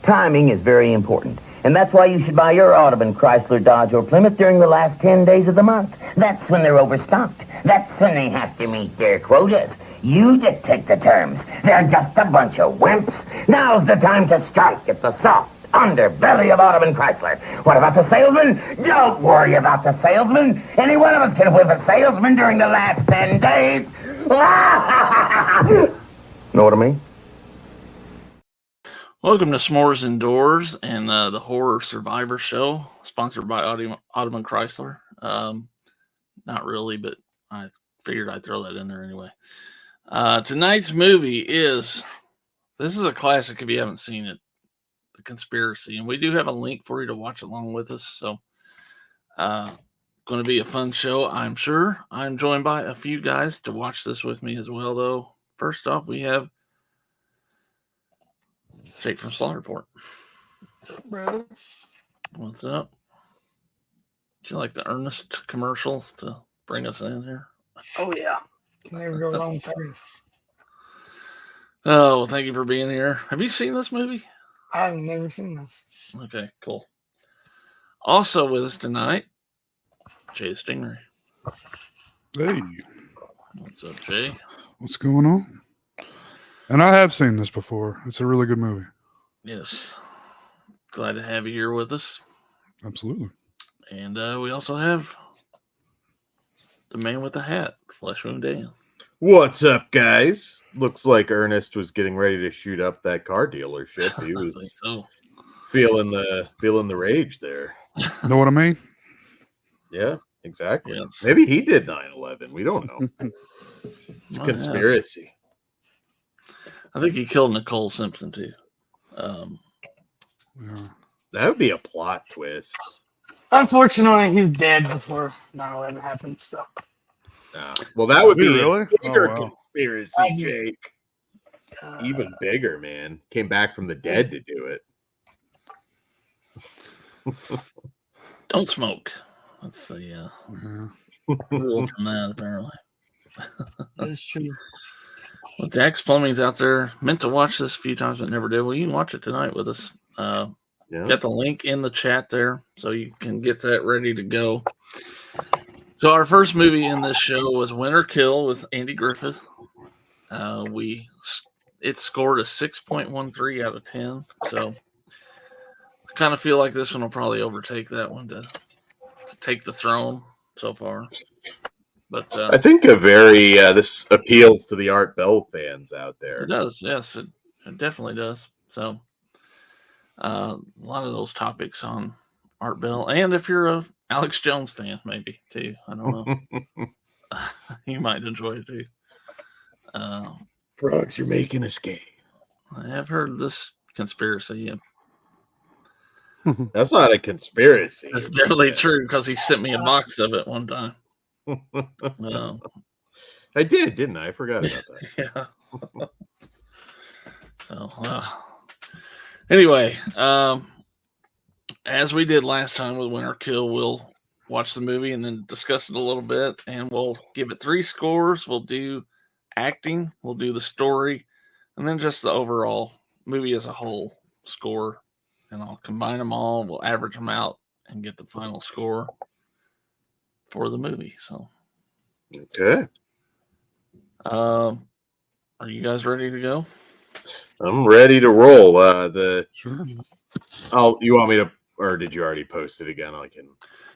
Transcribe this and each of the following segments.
Timing is very important, and that's why you should buy your Audubon, Chrysler, Dodge, or Plymouth during the last 10 days of the month. That's when they're overstocked. That's when they have to meet their quotas. You dictate the terms. They're just a bunch of wimps. Now's the time to strike at the soft underbelly of Audubon Chrysler. What about the salesman? Don't worry about the salesman. Any one of us can whip a salesman during the last 10 days. Know what I mean? Welcome to S'mores Indoors and the Horror Survivor Show, sponsored by Audubon Chrysler. Not really, but I figured I'd throw that in there anyway. Tonight's movie this is a classic if you haven't seen it, The Conspiracy. And we do have a link for you to watch along with us. So, going to be a fun show, I'm sure. I'm joined by a few guys to watch this with me as well, though. First off, we have Jake from Slaughter Report. Brother. What's up? Do you like the Ernest commercial to bring us in here? Oh, yeah. Can never go wrong with Ernest. Oh, well, thank you for being here. Have you seen this movie? I've never seen this. Okay, cool. Also with us tonight, Jay Stingray. Hey. What's up, Jay? What's going on? And I have seen this before. It's a really good movie. Yes. Glad to have you here with us. Absolutely. And we also have the man with the hat, Flesh Wound Dan. What's up, guys? Looks like Ernest was getting ready to shoot up that car dealership. He was feeling the rage there. Know what I mean? Yeah, exactly. Yes. Maybe he did 9/11. We don't know. It's a conspiracy. Yeah. I think he killed Nicole Simpson too. Yeah. That would be a plot twist. Unfortunately, he's dead before 9/11 happened. So, well, that would be really a bigger wow. conspiracy, Jake. Even bigger, man. Came back from the dead to do it. Don't smoke. That's the rule from that, apparently. that's true. Well, Dax Plumbing's out there. Meant to watch this a few times, but never did. Well, you can watch it tonight with us. Got the link in the chat there, so you can get that ready to go. So our first movie in this show was Win or Kill with Andy Griffith. It scored a 6.13 out of 10. So I kind of feel like this one will probably overtake that one to take the throne so far. But I think this appeals to the Art Bell fans out there. It does, yes, it definitely does. So a lot of those topics on Art Bell, and if you're a Alex Jones fan, maybe too. I don't know. You might enjoy it too. Frogs, you're making us gay. I have heard this conspiracy. That's not a conspiracy. It's definitely true because he sent me a box of it one time. I did, didn't I? I forgot about that. Yeah. So, anyway, as we did last time with Win or Kill, we'll watch the movie and then discuss it a little bit, and we'll give it 3 scores. We'll do acting, we'll do the story, and then just the overall movie as a whole score. And I'll combine them all. We'll average them out and get the final score for the movie. So, okay. Are you guys ready to go? I'm ready to roll. Sure. You want me to, or did you already post it again?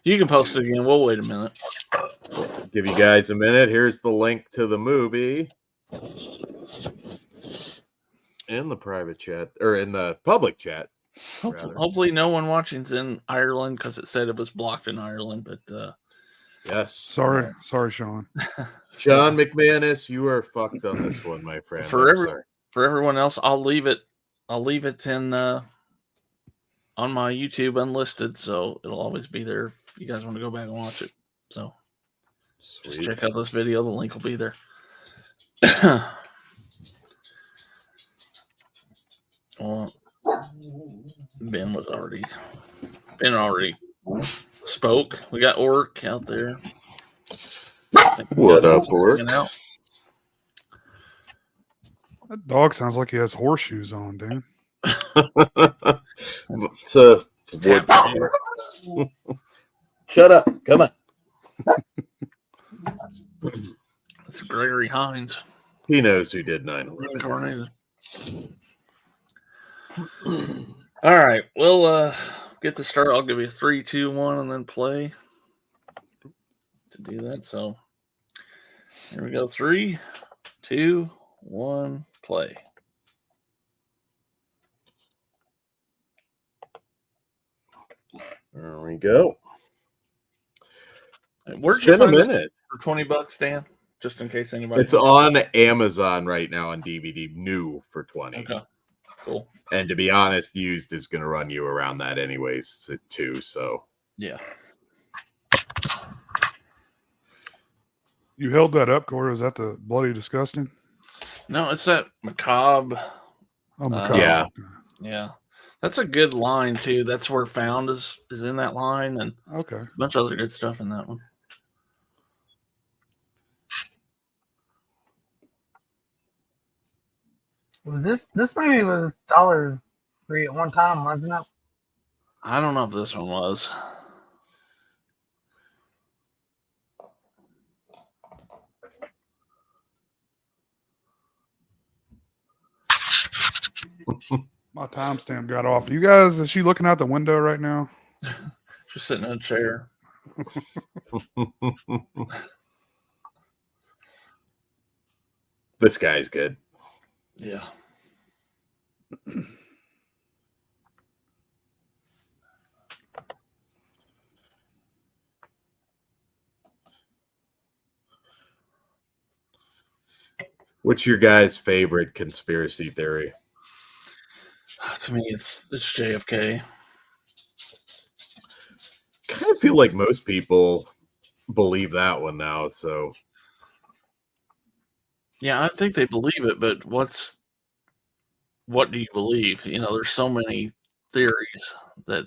You can post it again. We'll wait a minute. Give you guys a minute. Here's the link to the movie in the private chat, or in the public chat. Hopefully no one watching's in Ireland because it said it was blocked in Ireland, but yes. Sorry, Sean. Sean McManus, you are fucked on this one, my friend. For everyone else, I'll leave it in on my YouTube unlisted, so it'll always be there if you guys want to go back and watch it. So Sweet. Just check out this video, the link will be there. Well, Ben already spoke. We got Orc out there. What up, Orc? That dog sounds like he has horseshoes on, Dan. So Tap wood. Shut up. Come on. That's Gregory Hines. He knows who did 9/11. Reincarnated. All right. We'll get to start. I'll give you 3, 2, 1, and then play to do that. So here we go. 3, 2, 1, play. There we go. Where'd It's you been a find this minute. for $20, Dan? Just in case anybody. It's on Amazon right now on DVD, new for 20. Okay, cool. And to be honest, used is going to run you around that anyways, too. So yeah. You held that up, Corey. Is that the Bloody Disgusting? No, it's that macabre. Oh, macabre. Yeah. Yeah. That's a good line too. That's where Found is in that line, and Okay. a bunch of other good stuff in that one. This movie was $1.03 at one time, wasn't it? I don't know if this one was. My timestamp got off. You guys, is she looking out the window right now? Just sitting in a chair. this guy's good. Yeah. What's your guys' favorite conspiracy theory? To me, it's JFK. Kind of feel like most people believe that one now. So Yeah, I think they believe it, but what do you believe? You know, there's so many theories that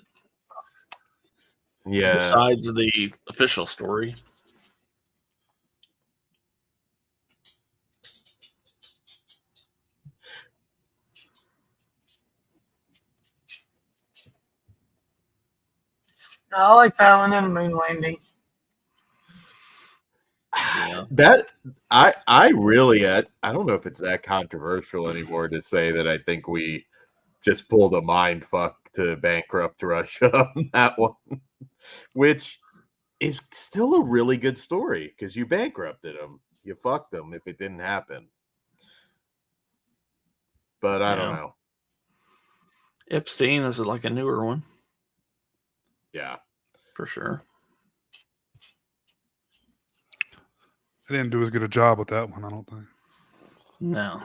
yeah, besides the official story. I like that one and moon landing. Yeah. that I really I don't know if it's that controversial anymore to say that I think we just pulled a mind fuck to bankrupt Russia on that one, which is still a really good story because you bankrupted them, you fucked them if it didn't happen. But I don't know. Epstein is like a newer one. Yeah. For sure. They didn't do as good a job with that one, I don't think. No.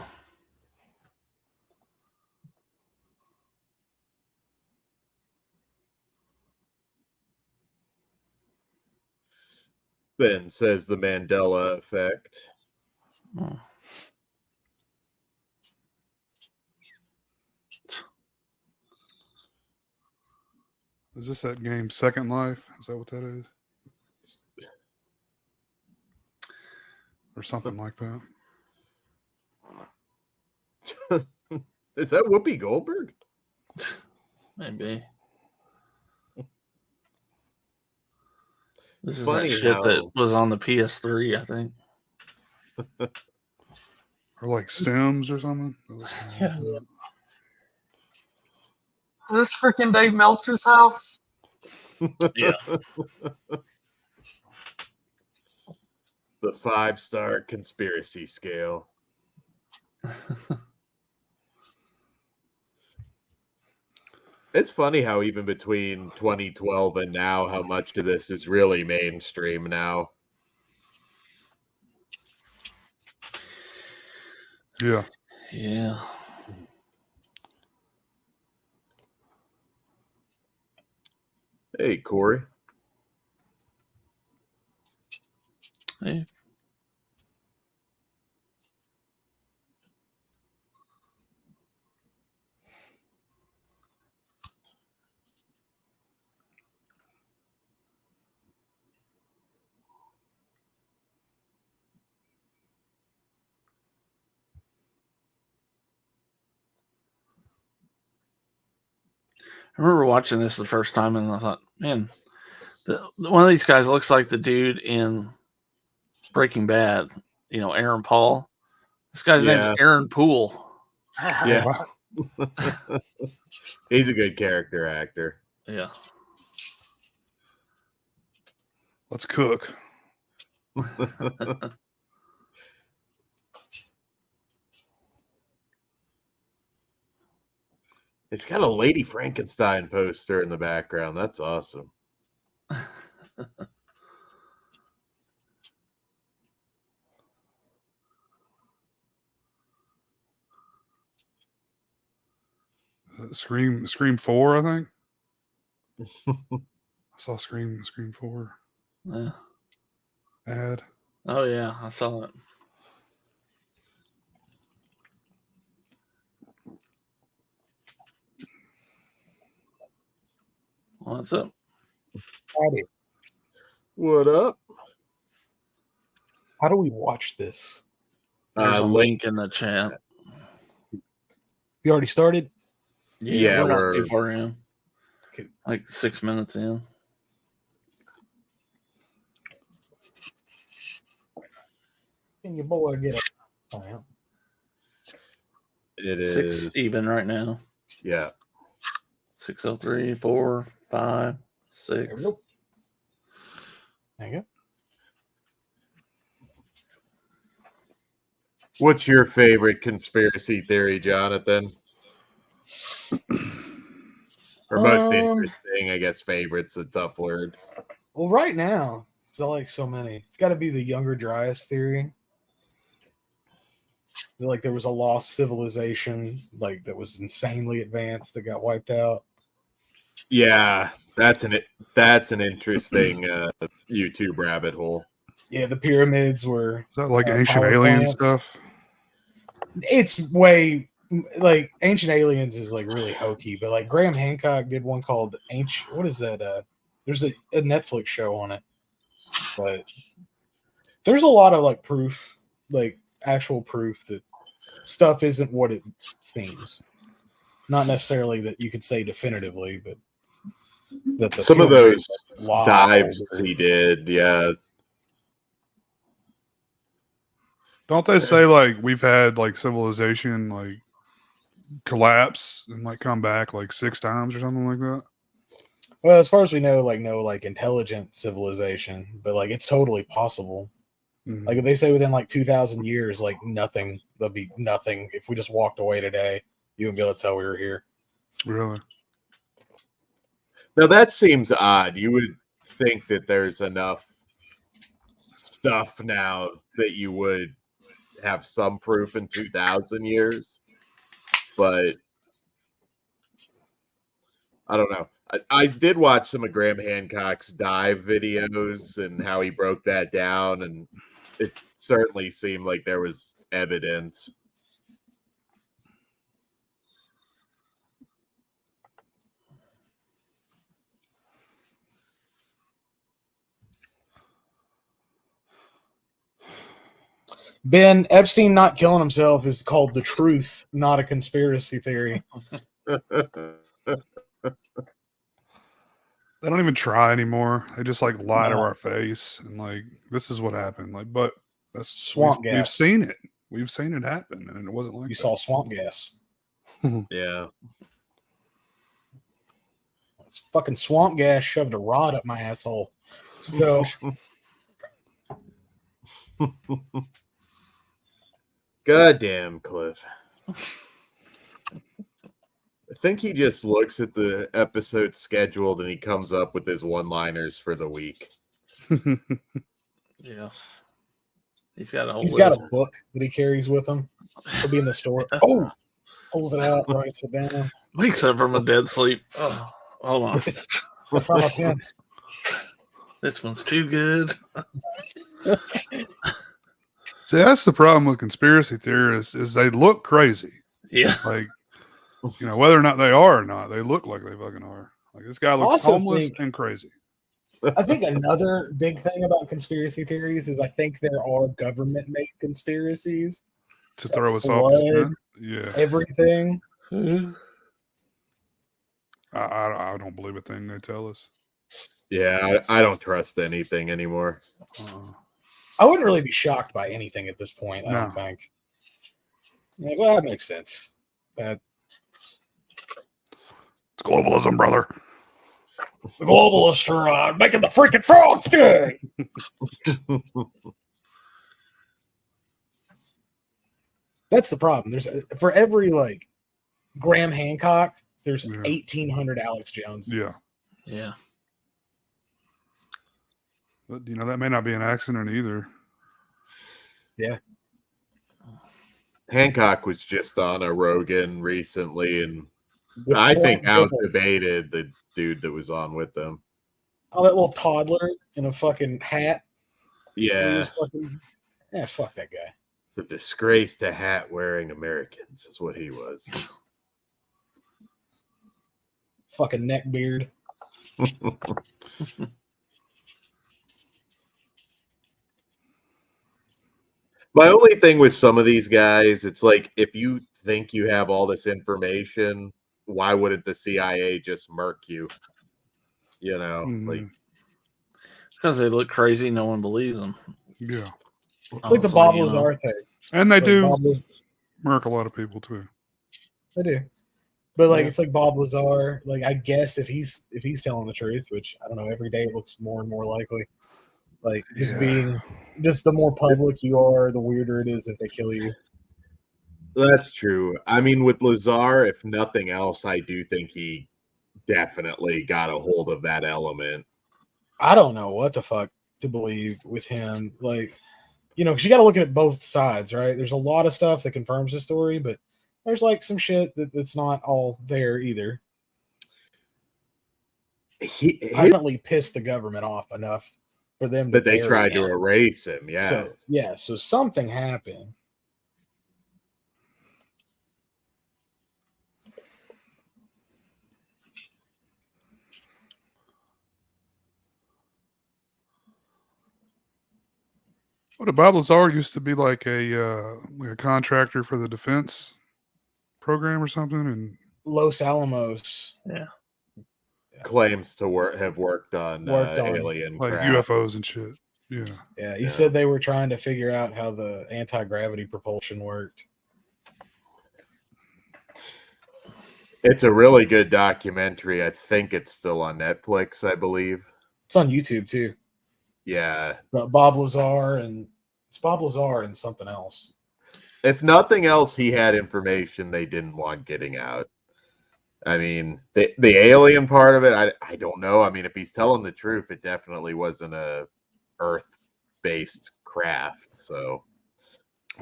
Ben says the Mandela effect. Oh. Is this that game Second Life? Is that what that is? Or something like that. Is that Whoopi Goldberg? Maybe. This is funny that shit how that was on the PS3, I think. Or like Sims or something. Yeah. Is this freaking Dave Meltzer's house? Yeah. The 5-star conspiracy scale. It's funny how even between 2012 and now, how much of this is really mainstream now. Yeah. Yeah. Hey, Corey. Hey. remember watching this the first time, and I thought, man, one of these guys looks like the dude in Breaking Bad. You know, Aaron Paul. This guy's name's Aaron Poole. Yeah. He's a good character actor. Yeah. Let's cook. It's got a Lady Frankenstein poster in the background. That's awesome. Scream 4, I think. I saw Scream 4 Yeah. ad. Oh yeah, I saw it. What's up? Howdy. What up? How do we watch this? There's a link in the chat. You already started? Yeah, we're not too far in. Okay. Like 6 minutes in. Can your boy get a It 6 is even right now. Yeah. 6:03, 4, 5, 6. There we go. There you go. What's your favorite conspiracy theory, Jonathan? Or most interesting, I guess. Favorite's a tough word. Well, right now, because I like so many, it's got to be the Younger Dryas theory. Like there was a lost civilization, like that was insanely advanced that got wiped out. Yeah, that's an interesting YouTube rabbit hole. Yeah, the pyramids were. Is that like ancient alien stuff? It's way like Ancient Aliens is like really hokey, but like Graham Hancock did one called Ancient. What is that? There's a Netflix show on it, but there's a lot of like proof, like actual proof that stuff isn't what it seems. Not necessarily that you could say definitively, but that some of those dives he did, yeah. Don't they say like we've had like civilization like collapse and like come back like 6 times or something like that? Well, as far as we know, like no like intelligent civilization, but like it's totally possible. Mm-hmm. Like if they say within like 2,000 years, like nothing, there'll be nothing. If we just walked away today, you wouldn't be able to tell we were here. Really? Now that seems odd. You would think that there's enough stuff now that you would have some proof in 2,000 years, but I don't know. I did watch some of Graham Hancock's dive videos and how he broke that down, and it certainly seemed like there was evidence. Ben, Epstein not killing himself is called the truth, not a conspiracy theory. They don't even try anymore. They just like lie to our face and like this is what happened. Like, but that's swamp gas. We've seen it. We've seen it happen, and it wasn't like you saw swamp gas. Yeah, it's fucking swamp gas shoved a rod up my asshole. So. Goddamn, Cliff. I think he just looks at the episode scheduled and he comes up with his one-liners for the week. Yeah. He's got a book that he carries with him. He'll be in the store. Oh, pulls it out, writes it down. Wakes up from a dead sleep. Oh, hold on. I found a pen. This one's too good. See, that's the problem with conspiracy theorists is they look crazy. Yeah. Like, you know, whether or not they are or not, they look like they fucking are. Like this guy looks homeless and crazy. I think another big thing about conspiracy theories is I think there are government-made conspiracies to throw us off the scent. Yeah, everything. I don't believe a thing they tell us. Yeah, I don't trust anything anymore. I wouldn't really be shocked by anything at this point. I No. don't think. Like, well, that makes sense. That It's globalism, brother. the globalists are making the freaking frogs gay. That's the problem. There's for every like Graham Hancock, there's 1,800 Alex Jones. Yeah. Yeah. But, that may not be an accident either. Yeah. Hancock was just on a Rogan recently, and With I Flat think Bill. out-debated the dude that was on with them. Oh, that little toddler in a fucking hat. Yeah. Fuck that guy. It's a disgrace to hat-wearing Americans is what he was. Fucking neck beard. My only thing with some of these guys, it's like, if you think you have all this information, why wouldn't the CIA just murk you? Like, because they look crazy, no one believes them. Yeah. It's like the Bob Lazar thing. And they do Bob murk a lot of people too. They do. But like it's like Bob Lazar. Like I guess if he's telling the truth, which I don't know, every day it looks more and more likely. Like just the more public you are, the weirder it is if they kill you. that's true. I mean, with Lazar, if nothing else, I do think he definitely got a hold of that element. I don't know what the fuck to believe with him. Like, because you got to look at both sides, right? There's a lot of stuff that confirms the story, but there's like some shit that's not all there either. He definitely pissed the government off enough for them that they tried to erase him. Yeah. So something happened. What Bob Lazar used to be like a contractor for the defense program or something, and Los Alamos. Yeah. Claims to have worked on alien like craft. UFOs and shit. Yeah. Yeah. He said they were trying to figure out how the anti-gravity propulsion worked. It's a really good documentary. I think it's still on Netflix, I believe. It's on YouTube too. Yeah. Bob Lazar and something else. If nothing else, he had information they didn't want getting out. I mean, the alien part of it, I don't know. I mean, if he's telling the truth, it definitely wasn't a Earth-based craft. So,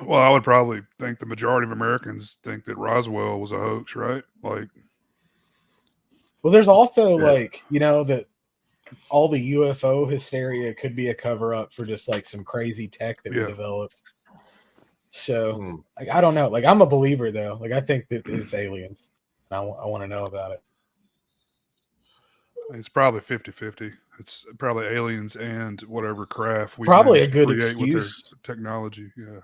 well, I would probably think the majority of Americans think that Roswell was a hoax, right? Like, well, there's also that all the UFO hysteria could be a cover-up for just like some crazy tech that we developed. So, like, I don't know. Like, I'm a believer though. Like, I think that it's aliens. And I want to know about it. It's probably 50-50. It's probably aliens and whatever craft we probably a good create excuse. with their technology. Yeah.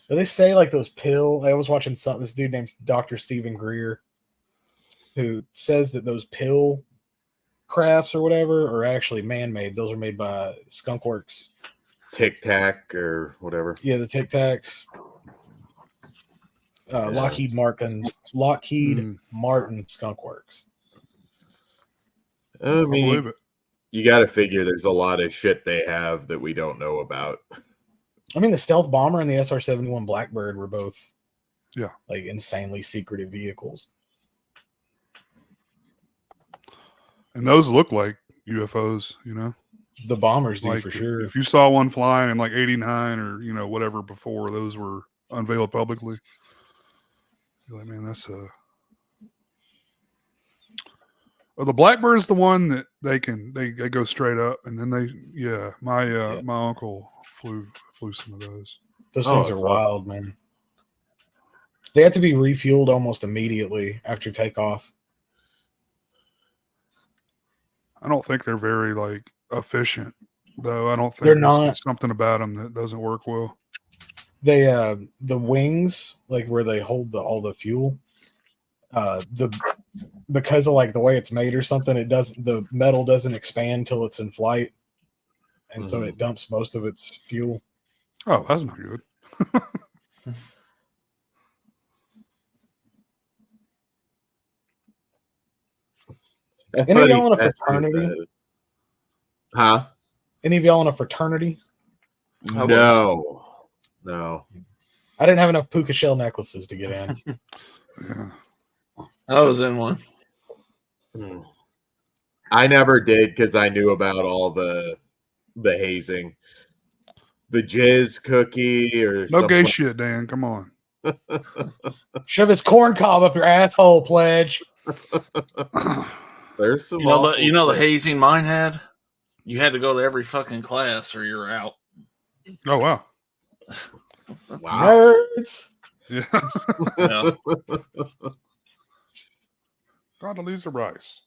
But they say like those I was watching this dude named Dr. Stephen Greer, who says that those pill crafts or whatever are actually man-made. Those are made by Skunk Works. Tic Tac or whatever. Yeah, the Tic Tacs. Lockheed Martin Skunk Works. I mean, you got to figure there's a lot of shit they have that we don't know about. I mean, the stealth bomber and the SR-71 Blackbird were both, like insanely secretive vehicles. And those look like UFOs, The bombers do like for sure. If you saw one flying in like 89 or whatever before those were unveiled publicly, you're like, man, that's the Blackbird's the one that they go straight up, and then my uncle flew some of those. Those things are wild, man. They have to be refueled almost immediately after takeoff. I don't think they're very like efficient, though. I don't think they're not. There's something about them that doesn't work well. They the wings, like where they hold all the fuel, the because of like the way it's made or something, the metal doesn't expand till it's in flight, and so it dumps most of its fuel. Oh, that's not good. Any of y'all in a fraternity? Huh? Any of y'all in a fraternity? No. I didn't have enough puka shell necklaces to get in. Yeah. I was in one. I never did because I knew about all the hazing. The jizz cookie or No gay something. shit, Dan. Come on. Shove his corn cob up your asshole, pledge. There's some. You know the hazing mine had. You had to go to every fucking class or you're out. Oh wow. Wow. Nerds. Yeah. Yeah. Condoleezza Rice.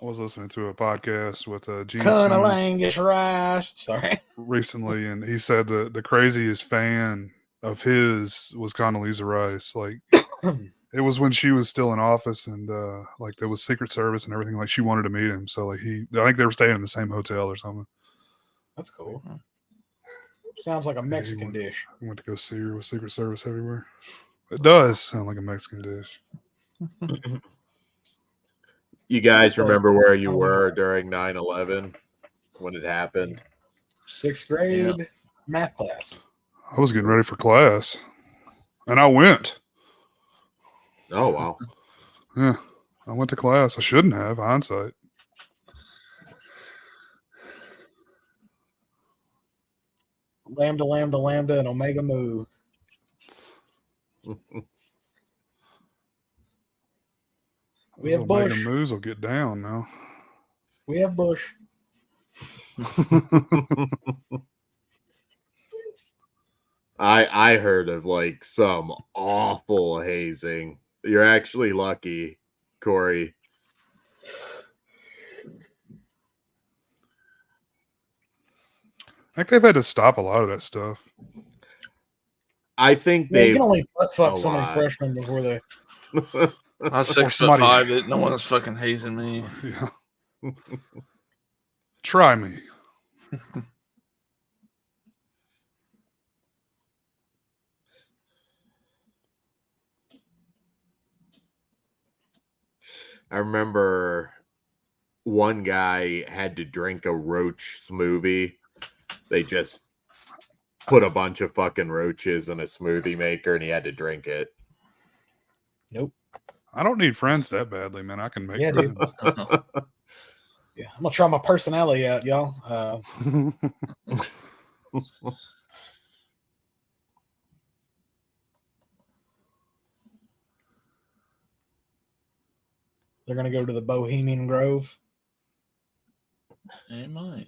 I was listening to a podcast with Gene Simmons Cunnilingus rice. Sorry. recently, and he said the craziest fan of his was Condoleezza Rice. Like, it was when she was still in office, and like there was Secret Service and everything. Like, she wanted to meet him, so like I think they were staying in the same hotel or something. That's cool. Sounds like a Mexican dish. I went to go see her with Secret Service everywhere. It does sound like a Mexican dish. You guys remember where you were during 9/11 when it happened? 6th grade math class. I was getting ready for class, and I went. Oh, wow. Yeah, I went to class. I shouldn't have, hindsight. Lambda, lambda, lambda, and omega mu. We have Omega Bush. Moos will get down now. We have Bush. I heard of like some awful hazing. You're actually lucky, Corey. I think they've had to stop a lot of that stuff. I think Yeah, you they can only butt fuck a so many lot. freshmen before they. I was Or somebody- 6'5". That no one's fucking hazing me. Yeah. Try me. I remember one guy had to drink a roach smoothie. They just put a bunch of fucking roaches in a smoothie maker and he had to drink it. Nope. I don't need friends that badly, man. I can make Yeah, dude. friends. Yeah, I'm gonna try my personality out, y'all. They're gonna go to the Bohemian Grove. It might.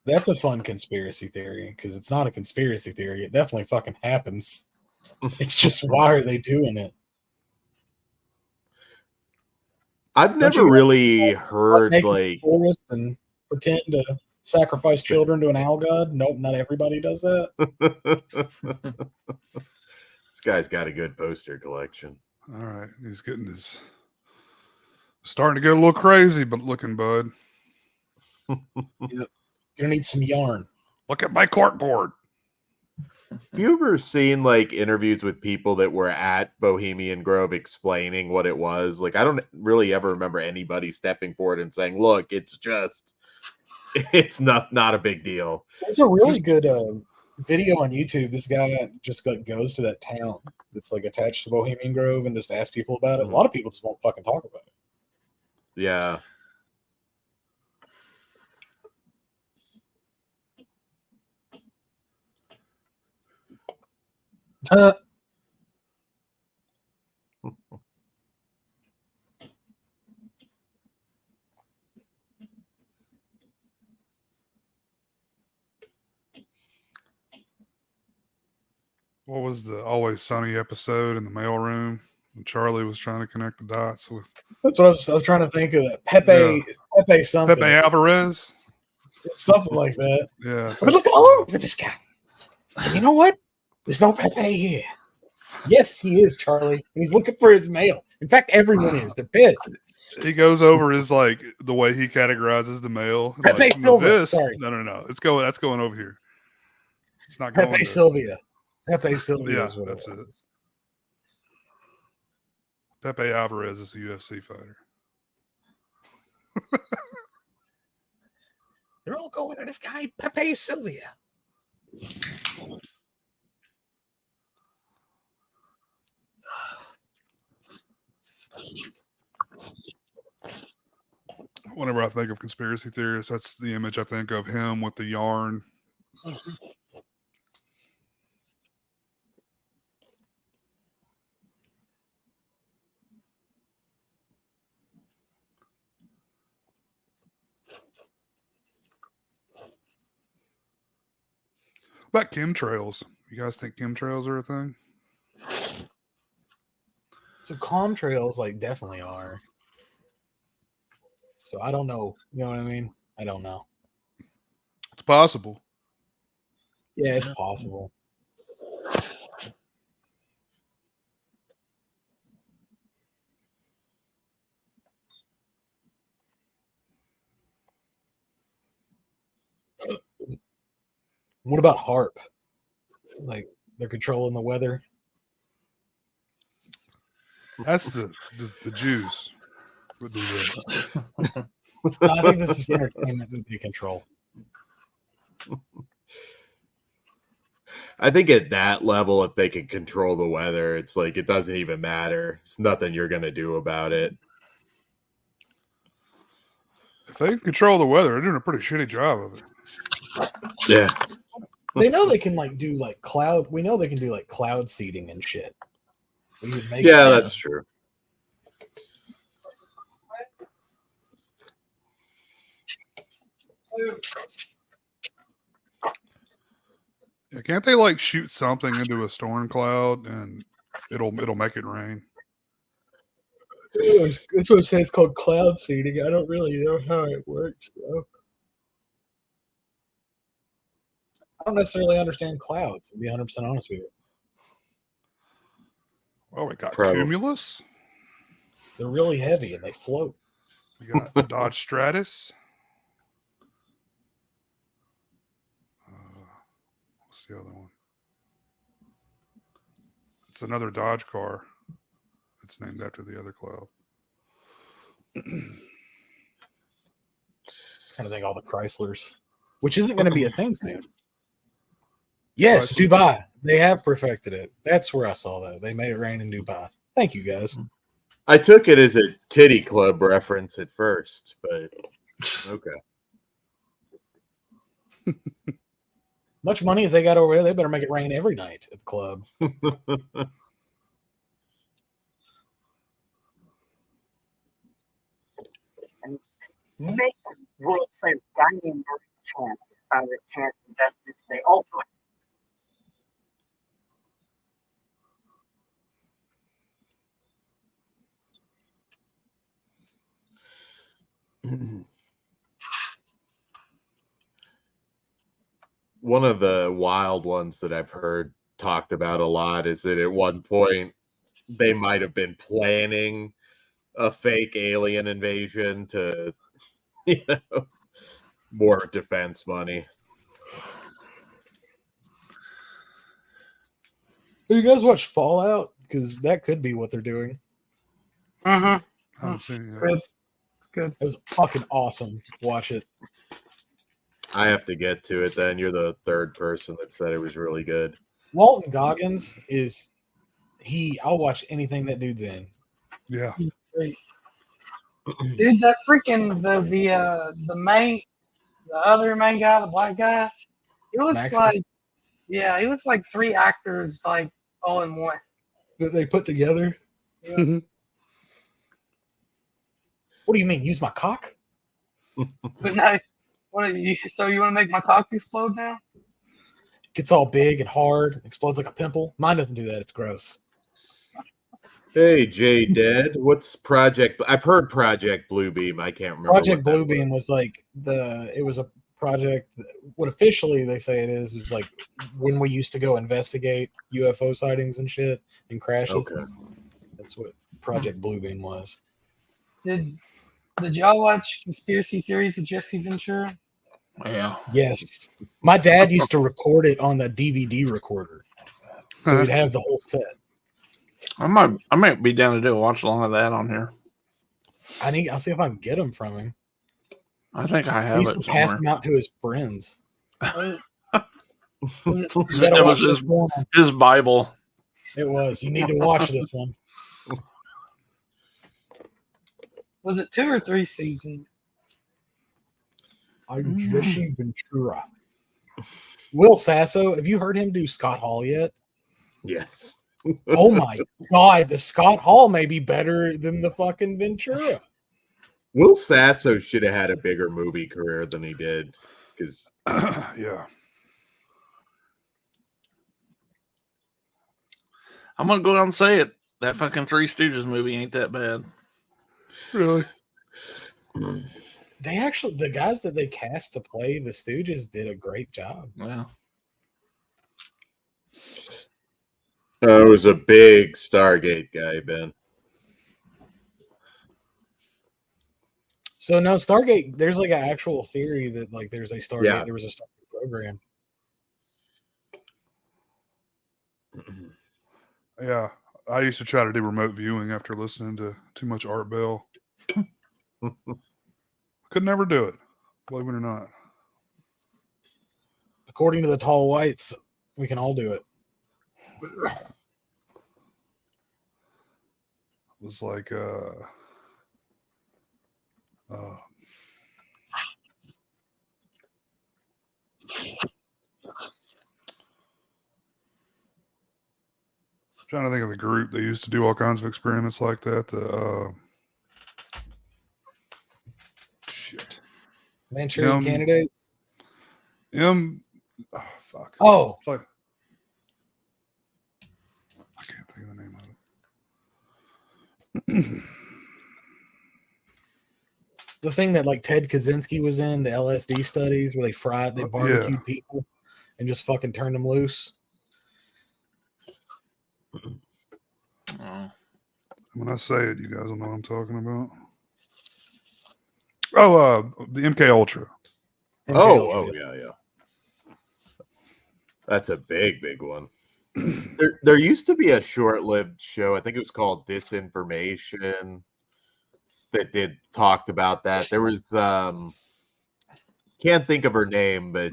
That's a fun conspiracy theory because it's not a conspiracy theory. It definitely fucking happens. It's just why are they doing it? I've Don't never you really heard Naked like forest and pretend to sacrifice children to an owl god? Nope, not everybody does that. this guy's got a good poster collection. All right. He's getting his. Starting to get a little crazy, but looking, bud. You're gonna need some yarn. Look at my corkboard. Have you ever seen like interviews with people that were at Bohemian Grove explaining what it was? Like, I don't really ever remember anybody stepping forward and saying, look, it's not a big deal. It's a really good video on YouTube. This guy just like goes to that town that's like attached to Bohemian Grove and just asks people about it. A lot of people just won't fucking talk about it. Yeah. What was the Always Sunny episode in the mailroom? And Charlie was trying to connect the dots with That's what I was trying to think of. That Pepe something. Pepe Alvarez. Something like that. Yeah. I've been looking all over for this guy. And you know what? There's no Pepe here. Yes, he is, Charlie. And he's looking for his mail. In fact, everyone is. They're pissed. He goes over his like the way he categorizes the mail. Pepe Like, Silva. Sorry. No. That's going over here. It's not going Pepe to Sylvia. Pepe Sylvia Yeah, is what that's it it. was. Pepe Alvarez is the UFC fighter. They're all going to this guy, Pepe Sylvia. Whenever I think of conspiracy theorists, that's the image I think of him with the yarn. About chemtrails. You guys think chemtrails are a thing? So contrails like definitely are. So I don't know. You know what I mean? I don't know. It's possible. Yeah, it's possible. What about HARP? Like they're controlling the weather. That's the Jews would do that. No, I think this is entertainment that they control. I think at that level, if they can control the weather, it's like it doesn't even matter. It's nothing you're going to do about it. If they can control the weather, they're doing a pretty shitty job of it. Yeah. They know they can like do like cloud. We know they can do like cloud seeding and shit. We would make Yeah, that's true. Yeah, can't they like shoot something into a storm cloud and it'll make it rain? That's what I'm saying. It's called cloud seeding. I don't really know how it works, though. I don't necessarily understand clouds, to be 100% honest with you. Oh, we got Probably. Cumulus. They're really heavy and they float. We got Dodge Stratus. What's the other one? It's another Dodge car. It's named after the other cloud. Kind of think all the Chryslers, which isn't going to be a thing soon. Yes, Chrysler. Dubai. They have perfected it. That's where I saw that. They made it rain in Dubai. Thank you, guys. I took it as a titty club reference at first, but okay. Much money as they got over there, they better make it rain every night at the club. Make world famous dining chance found a chance investments. They also One of the wild ones that I've heard talked about a lot is that at one point they might have been planning a fake alien invasion to, more defense money. Do you guys watch Fallout? Because that could be what they're doing. I haven't seen it yet. Good. Good. It was fucking awesome. Watch it. I have to get to it then. You're the third person that said it was really good. Walton Goggins is I'll watch anything that dude's in. Yeah. Great. Dude, that freaking the other main guy, the black guy, he looks Maxis? he looks like three actors like all in one. That they put together. Yeah. What do you mean? Use my cock? But no, so you want to make my cock explode now? Gets all big and hard, explodes like a pimple. Mine doesn't do that. It's gross. Hey, Jay Dead, what's Project? I've heard Project Bluebeam. I can't remember. Project what that Bluebeam was. was like it was a project. What officially they say it is like when we used to go investigate UFO sightings and shit and crashes. Okay. That's what Project Bluebeam was. Did y'all watch Conspiracy Theories with Jesse Ventura? Yeah. Yes. My dad used to record it on the DVD recorder. So he'd have the whole set. I might be down to do a watch along of that on here. I'll see if I can get them from him. I think I He have used it to pass somewhere. them out to his friends. Was it, You gotta It watch was this one. his Bible. It was. You need to watch this one. was it 2 or 3 seasons? I'm Jesse Ventura. Will Sasso, have you heard him do Scott Hall yet? Yes. Oh my God, the Scott Hall may be better than the fucking Ventura. Will Sasso should have had a bigger movie career than he did. Because Yeah. I'm gonna go out and say it. That fucking Three Stooges movie ain't that bad. Really? They actually, the guys that they cast to play the Stooges did a great job. Yeah. I was a big Stargate guy, Ben. So no, Stargate, there's like an actual theory that like there's a Stargate, Yeah. there was a Stargate program. Yeah. I used to try to do remote viewing after listening to too much Art Bell. Could never do it, believe it or not. According to the Tall Whites, we can all do it. It was like trying to think of the group that used to do all kinds of experiments like that. Shit. Manchurian candidates. Fuck. Oh, It's like, I can't think of the name of it. the thing that like Ted Kaczynski was in, the LSD studies where they barbecued Yeah. people and just fucking turned them loose. Oh. When I say it, you guys will know what I'm talking about. Oh, the MK Ultra. Oh, yeah. That's a big one. There used to be a short-lived show. I think it was called Disinformation that talked about that. There was can't think of her name, but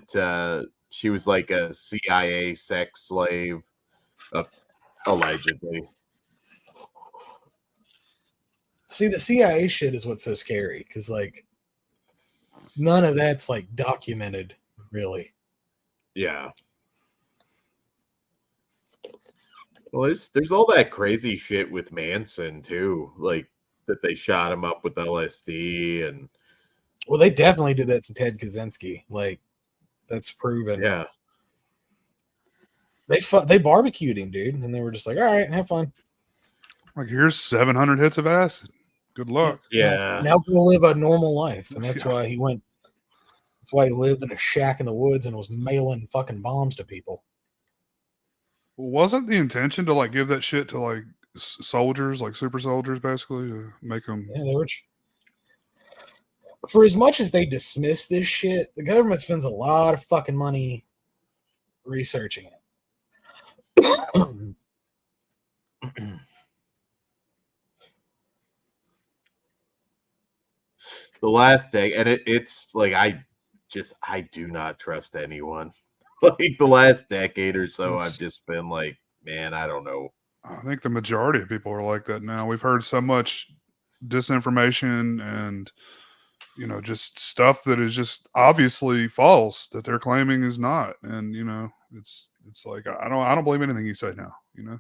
she was like a CIA sex slave, allegedly. See, the CIA shit is what's so scary because like none of that's like documented, really. Yeah. Well, there's all that crazy shit with Manson too, like that they shot him up with LSD and. Well, they definitely did that to Ted Kaczynski. Like that's proven. Yeah. They barbecued him, dude, and they were just like, "All right, have fun." Like, here's 700 hits of acid. Good luck. Yeah. Now go live a normal life, and that's Yeah. why he went. That's why he lived in a shack in the woods and was mailing fucking bombs to people. Wasn't the intention to like give that shit to like soldiers, like super soldiers, basically, to make them? Yeah, they were. For as much as they dismiss this shit, the government spends a lot of fucking money researching it. The last day, and it's like I do not trust anyone. Like the last decade or so, I've just been like, man, I don't know. I think the majority of people are like that now. We've heard so much disinformation and just stuff that is just obviously false that they're claiming is not, and it's like I don't believe anything you say now. Yeah.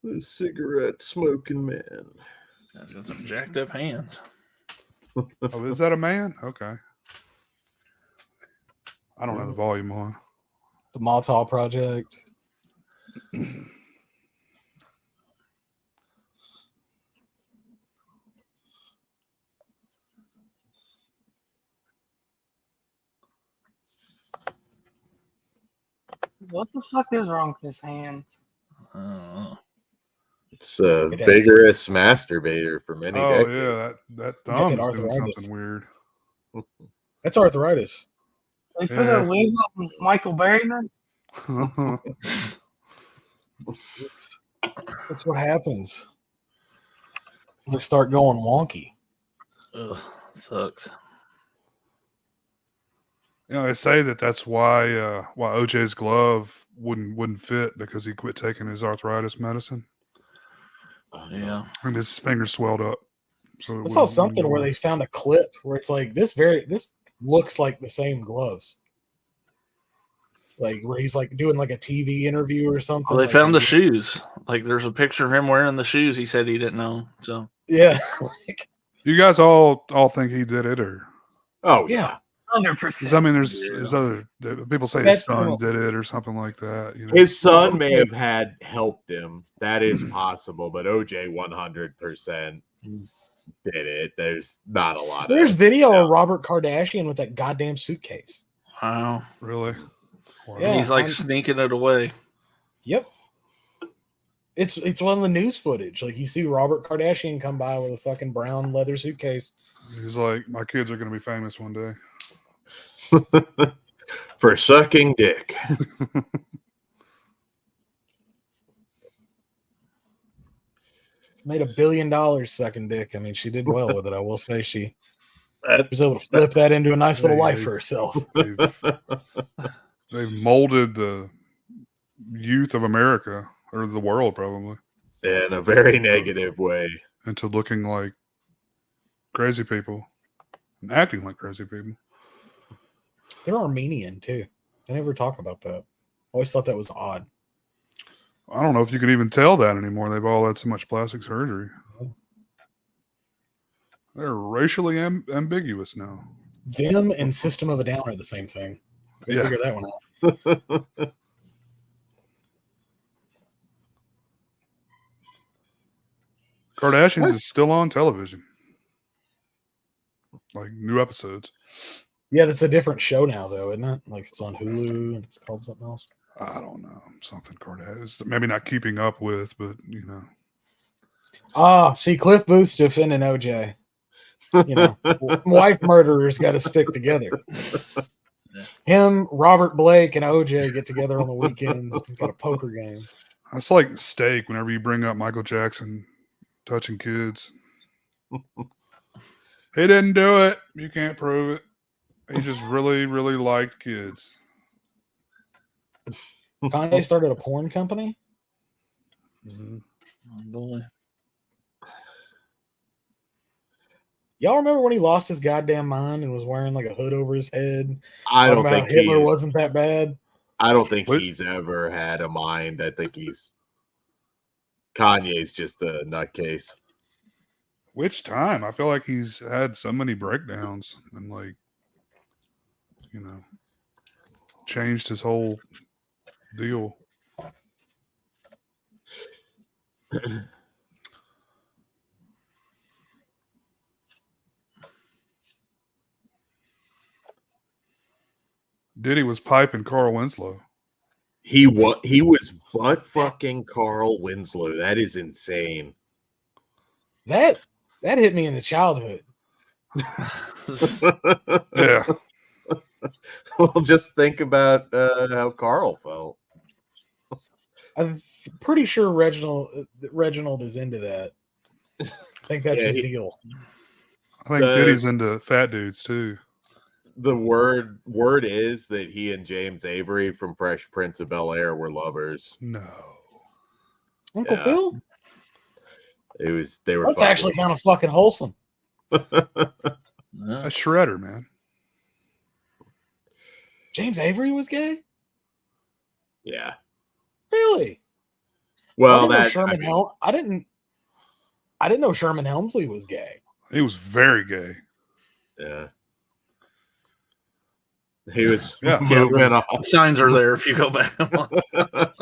The cigarette smoking man. He's got some jacked up hands. Oh, is that a man? Okay. I don't have the volume on. The Maltall Project. What the fuck is wrong with his hand? I don't know. It's a It has- vigorous masturbator for many Oh decades. yeah, that Got thumb that is doing arthritis. something weird. That's arthritis. They put Yeah. a wig on Michael Berryman. That's what happens. They start going wonky. Ugh, sucks. You know, they say that's why OJ's glove wouldn't fit because he quit taking his arthritis medicine Yeah. and his fingers swelled up. So I saw something where they found a clip where it's like this looks like the same gloves. Like where he's like doing like a TV interview or something. Well, they like found the he- shoes. Like there's a picture of him wearing the shoes. He said he didn't know. So Yeah. You guys all think he did it, or Oh Yeah. yeah. 'cause, I 100%. mean, there's other people say his That's son normal. did it or something like that. You know, His son may Okay. have had helped him. That is possible, but OJ 100% did it. There's not a lot There's of video of Robert Kardashian with that goddamn suitcase. wow. really. Wow. Yeah. He's like I'm- sneaking it away. Yep. It's one of the news footage. Like you see Robert Kardashian come by with a fucking brown leather suitcase. He's like, my kids are going to be famous one day. for sucking dick. Made $1 billion sucking dick. I mean, she did well with it. I will say she That- was able to flip that into a nice little Hey, life hey. for herself. They've molded the youth of America or the world probably in a very negative way. into looking like crazy people and acting like crazy people. They're Armenian too. They never talk about that. Always thought that was odd. I don't know if you can even tell that anymore. They've all had so much plastic surgery. They're racially ambiguous now. Them and System of a Down are the same thing. Go Yeah. figure that one out. Kardashians is still on television. Like new episodes. Yeah, that's a different show now, though, isn't it? Like it's on Hulu and it's called something else. I don't know. Something Kardashians. Maybe not keeping up with, but you know. Ah, see, Cliff Booth's defending OJ. You know, wife murderers got to stick together. Him, Robert Blake, and OJ get together on the weekends and got a poker game. That's like steak whenever you bring up Michael Jackson touching kids. He didn't do it. You can't prove it. He just really, really liked kids. Kanye started a porn company. Mhm. Oh, boy. Y'all remember when he lost his goddamn mind and was wearing like a hood over his head? I talking don't about think Hitler he's, wasn't that bad. I don't think What? he's ever had a mind. I think Kanye's just a nutcase. Which time? I feel like he's had so many breakdowns and like, you know, changed his whole deal. Diddy was piping Carl Winslow. He was butt fucking Carl Winslow. That is insane. That hit me in the childhood. Yeah. Well, just think about how Carl felt. I'm pretty sure Reginald is into that. I think that's Yeah, his deal. I think Diddy's into fat dudes too. The word is that he and James Avery from Fresh Prince of Bel-Air were lovers. No. Uncle Yeah. Phil? They were That's fucking. actually kind of fucking wholesome. Yeah. A shredder, man. James Avery was gay? Yeah. Really? Well, I didn't know Sherman Helmsley was gay. He was very gay. yeah. He was Yeah. moving on. The signs are there if you go back.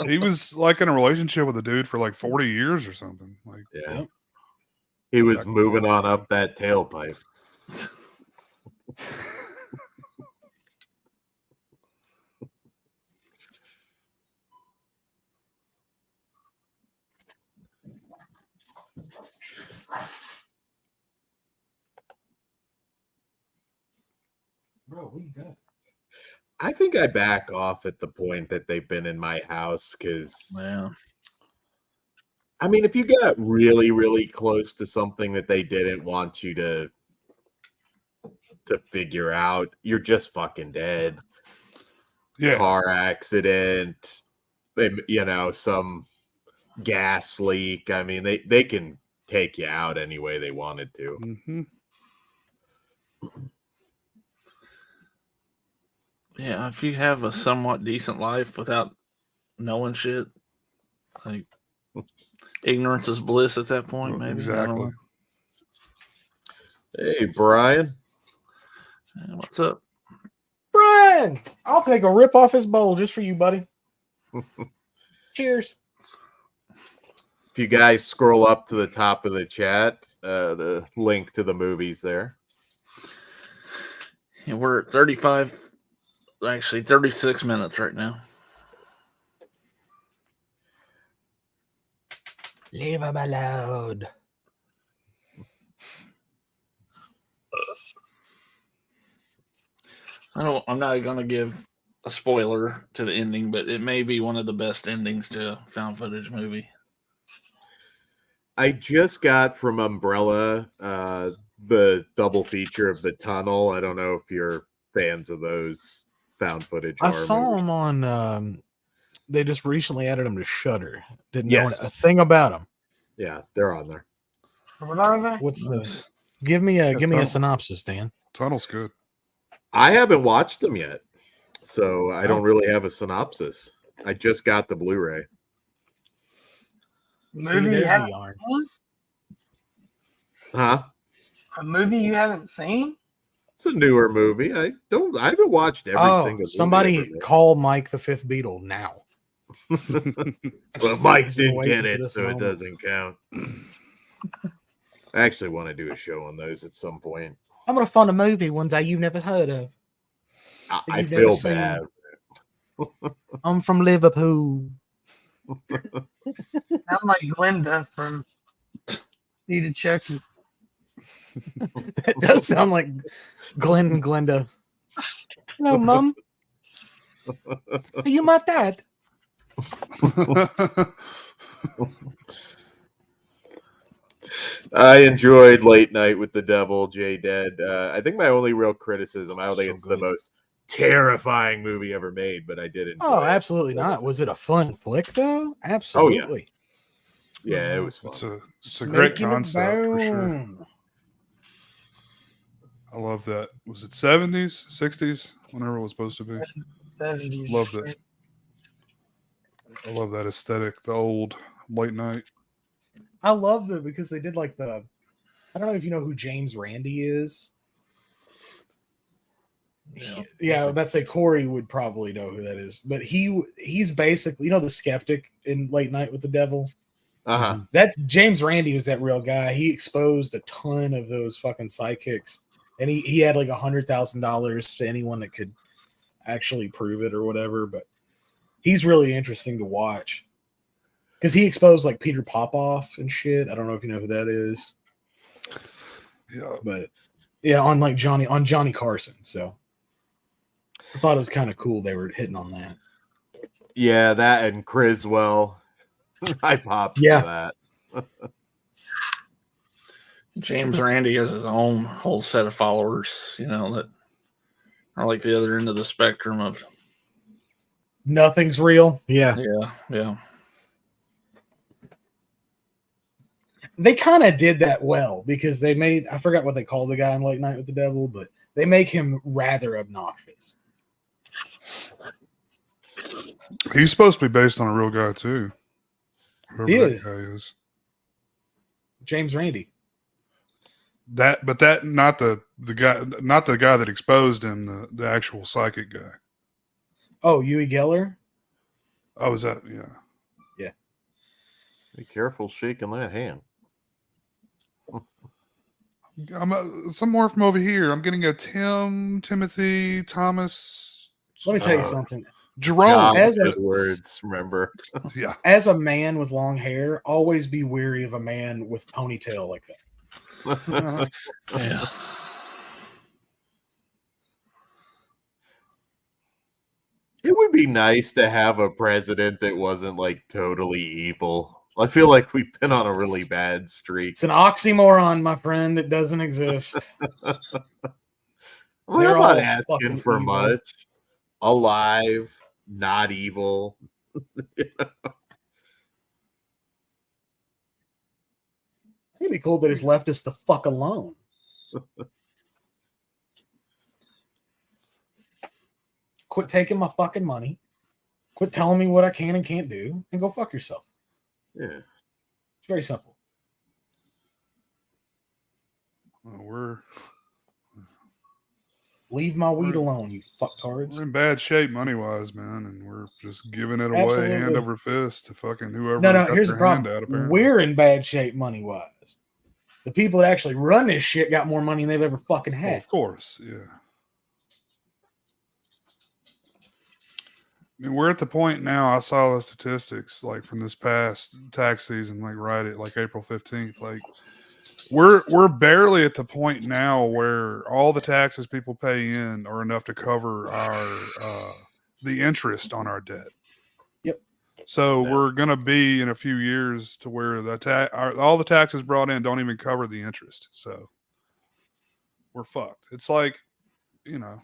He was like in a relationship with a dude for like 40 years or something. Like, Yeah. Yep. He was moving on up that tailpipe. good. I think I back off at the point that they've been in my house because, Yeah. I mean, if you got really, really close to something that they didn't want you to figure out, you're just fucking dead. Yeah. Car accident, some gas leak. I mean, they can take you out any way they wanted to. Mm-hmm. Yeah, if you have a somewhat decent life without knowing shit, like ignorance is bliss at that point, maybe. I don't Exactly. know. Hey, Brian. Yeah, what's up? Brian, I'll take a rip off his bowl just for you, buddy. Cheers. If you guys scroll up to the top of the chat, the link to the movies there. Yeah, we're at 36 minutes right now. Leave him alone. I'm not going to give a spoiler to the ending, but it may be one of the best endings to a found footage movie. I just got from Umbrella the double feature of The Tunnel. I don't know if you're fans of those found footage. I saw them on. They just recently added them to Shudder. Didn't know a Yes. thing about them. Yeah, they're on there. What are they? What's give me a synopsis, Dan. Tunnel's good. I haven't watched them yet, so I don't really have a synopsis. I just got the Blu-ray. Movie there's you the haven't yarn. seen? Huh? A movie you haven't seen? It's a newer movie. I haven't watched every single movie somebody ever made. call Mike the Fifth Beatle now. Well, Mike He's been didn't waiting get for it, this so it moment. doesn't count. I actually want to do a show on those at some point. I'm gonna find a movie one day you've never heard of. I You've feel never seen- bad. I'm from Liverpool. Sound like Glenda from Need a Chucky. That does sound like Glenn and Glenda. Hello, Mum. Are you my dad? I enjoyed Late Night with the Devil, Jay Dead. I think my only real criticism, I don't think So it's good. the most terrifying movie ever made, but I did enjoy Oh, it. absolutely not. Was it a fun flick though? Absolutely. Yeah, it was fun. It's a great Making a concept for sure. bone. I love that. Was it 70s, 60s, whenever it was supposed to be? 70s. Loved it. I love that aesthetic, the old late night. I love it because they did like the. I don't know if you know who James Randi is. Yeah, that's a Corey would probably know who that is. But he's basically the skeptic in Late Night with the Devil. Uh-huh. That James Randi was that real guy. He exposed a ton of those fucking psychics, and he had like $100,000 to anyone that could actually prove it or whatever. But he's really interesting to watch because he exposed like Peter Popoff and shit. I don't know if you know who that is. Yeah. But yeah, on Johnny Carson. So I thought it was kind of cool they were hitting on that. Yeah, that and Criswell. I popped for that. James Randi has his own whole set of followers, that are like the other end of the spectrum of nothing's real. Yeah. They kind of did that well because they made, I forgot what they called the guy in Late Night with the Devil, but they make him rather obnoxious. He's supposed to be based on a real guy too. Whoever that guy is. James Randi. Not the guy that exposed him, the actual psychic guy. Oh, Huey Geller? Oh, is that yeah. Be careful shaking that hand. Some more from over here. I'm getting a Timothy, Thomas. Let me tell you something. Jerome. Words, remember? Yeah. As a man with long hair, always be wary of a man with ponytail like that. Yeah. would be nice to have a president that wasn't like totally evil. I feel like we've been on a really bad streak. It's an oxymoron, my friend. It doesn't exist. Well, They're I'm not all asking fucking for evil. much. Alive, not evil. It'd be cool that it's left us the fuck alone. Quit taking my fucking money. Quit telling me what I can and can't do, and go fuck yourself. Yeah. It's very simple. We're Leave my weed We're- alone, you fucktards. in bad shape money wise, man, and we're just giving it away Absolutely. hand over fist to fucking whoever. No, got here's the their hand problem. out, apparently. We're in bad shape money wise. The people that actually run this shit got more money than they've ever fucking Oh, had. of course, yeah. I mean, we're at the point now. I saw the statistics like from this past tax season, like right at like April 15th. Like we're barely at the point now where all the taxes people pay in are enough to cover our the interest on our debt. Yep. So Yeah. we're gonna be in a few years to where all the taxes brought in don't even cover the interest. So we're fucked. It's like, you know.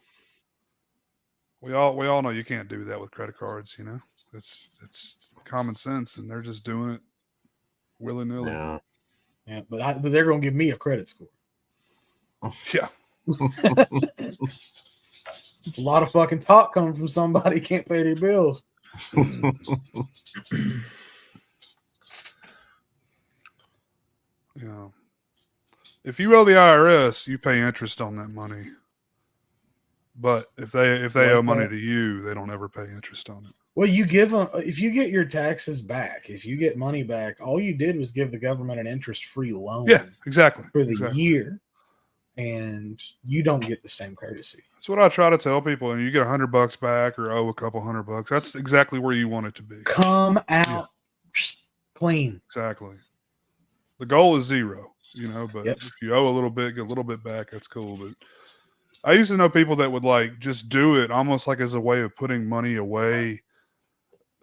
We all know you can't do that with credit cards, you know. It's common sense, and they're just doing it willy nilly. Yeah. Yeah, but they're gonna give me a credit score. Yeah. It's a lot of fucking talk coming from somebody who can't pay their bills. Yeah. If you owe the IRS, you pay interest on that money. But if they Like owe money that. to you, they don't ever pay interest on it. Well, you give them if you get your taxes back, if you get money back, all you did was give the government an interest-free loan Yeah, exactly. for the exactly. year, and you don't get the same courtesy. That's what I try to tell people. And you get $100 back or owe a couple $100. That's exactly where you want it to be. Come out clean. Exactly. The goal is zero, you know, but Yep. if you owe a little bit, get a little bit back, that's cool. But I used to know people that would like just do it almost like as a way of putting money away,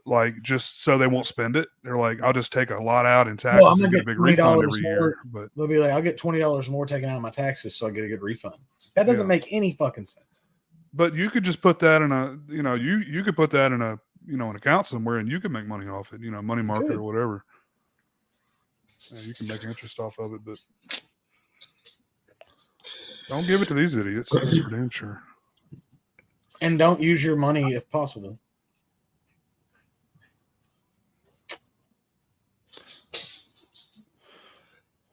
like just so they won't spend it. They're like, I'll just take a lot out in taxes I'm gonna and get a get big refund $20 every more. year. But They'll be like, I'll get $20 more taken out of my taxes, so I get a good refund. That doesn't Yeah. make any fucking sense. but you could just put that in a, you know, you could put that in a, you know, an account somewhere and you can make money off it, you know, money market could. or whatever. Yeah, you can make interest off of it, but don't give it to these idiots. That's for damn sure. And don't use your money if possible.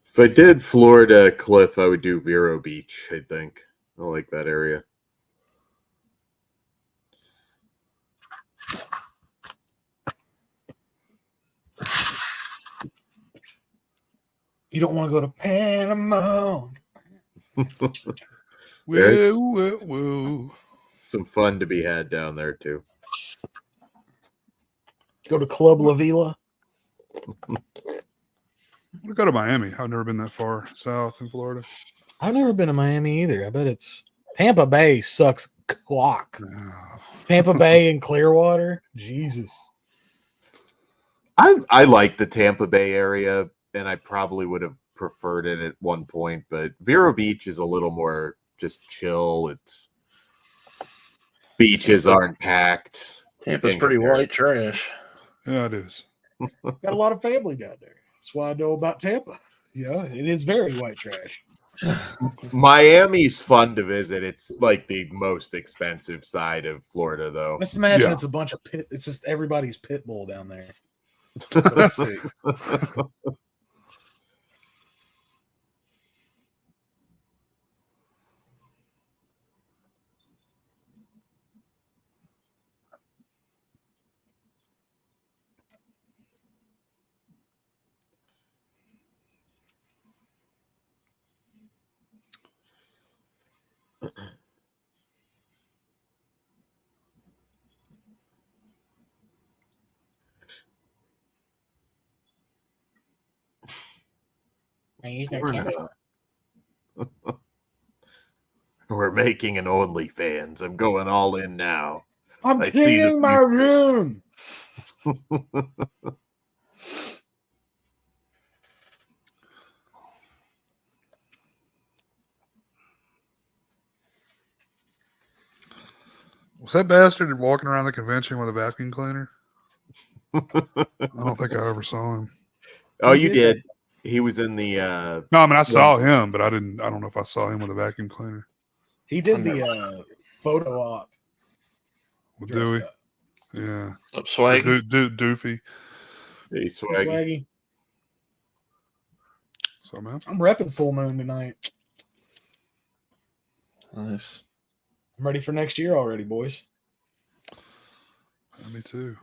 If I did Florida Cliff, I would do Vero Beach, I think. I like that area. You don't want to go to Panama. There's- Whoa. Some fun to be had down there, too. Go to Club La Vila. We'll go to Miami. I've never been that far south in Florida. I've never been to Miami either. I bet it's Tampa Bay sucks clock. Yeah. Tampa Bay and Clearwater. Jesus. I like the Tampa Bay area, and I probably would have preferred it at one point, but Vero Beach is a little more just chill. It's beaches aren't packed. Tampa's in pretty comparison. white trash. Yeah, it is. Got a lot of family down there. That's why I know about Tampa. Yeah, it is very white trash. Miami's fun to visit. It's like the most expensive side of Florida, though. Let's imagine Yeah. it's a bunch of pit. It's just everybody's pit bull down there. That's what I see. We're making an OnlyFans. I'm going all in now. I'm I see this cleaning my room. Was that bastard walking around the convention with a vacuum cleaner? I don't think I ever saw him. Oh, He you did did. He was in the. No, I mean I saw him, but I don't know if I saw him with a vacuum cleaner. He did the photo op. With Dressed Dewey. up. Yeah. Up swaggy. Doofy. Hey, Hey, Swaggy. Swaggy. So man. I'm repping Full Moon tonight. Nice. I'm ready for next year already, boys. Me too.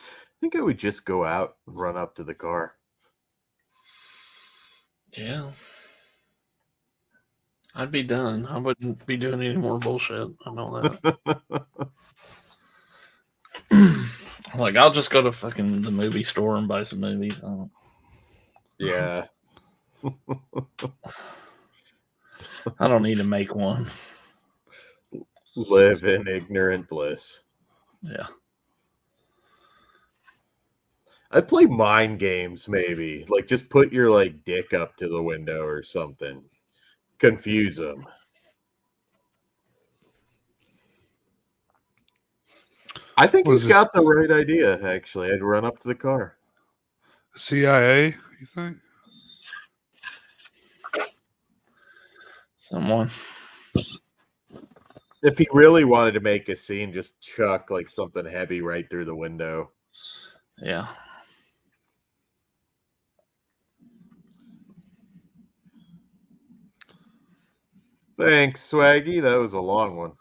I think I would just go out and run up to the car. Yeah. I'd be done. I wouldn't be doing any more bullshit. I know that. Like, I'll just go to fucking the movie store and buy some movies. Yeah. I don't need to make one. Live in ignorant bliss. Yeah. I'd play mind games, maybe. Like, just put your, like, dick up to the window or something. Confuse them. I think he's got the right idea, actually. I'd run up to the car. CIA, you think? Someone. If he really wanted to make a scene, just chuck, like, something heavy right through the window. Yeah. Thanks, Swaggy. That was a long one.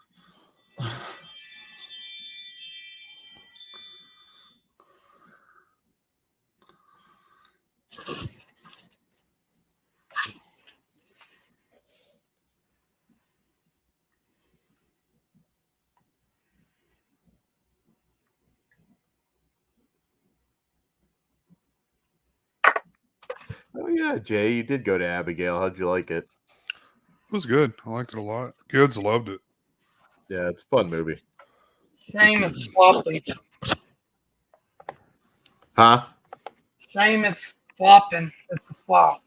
Oh, yeah, Jay, you did go to Abigail. How'd you like it? It was good. I liked it a lot. Kids loved it. Yeah, it's a fun movie. Shame it's flopping. Huh? Shame it's flopping. It's a flop.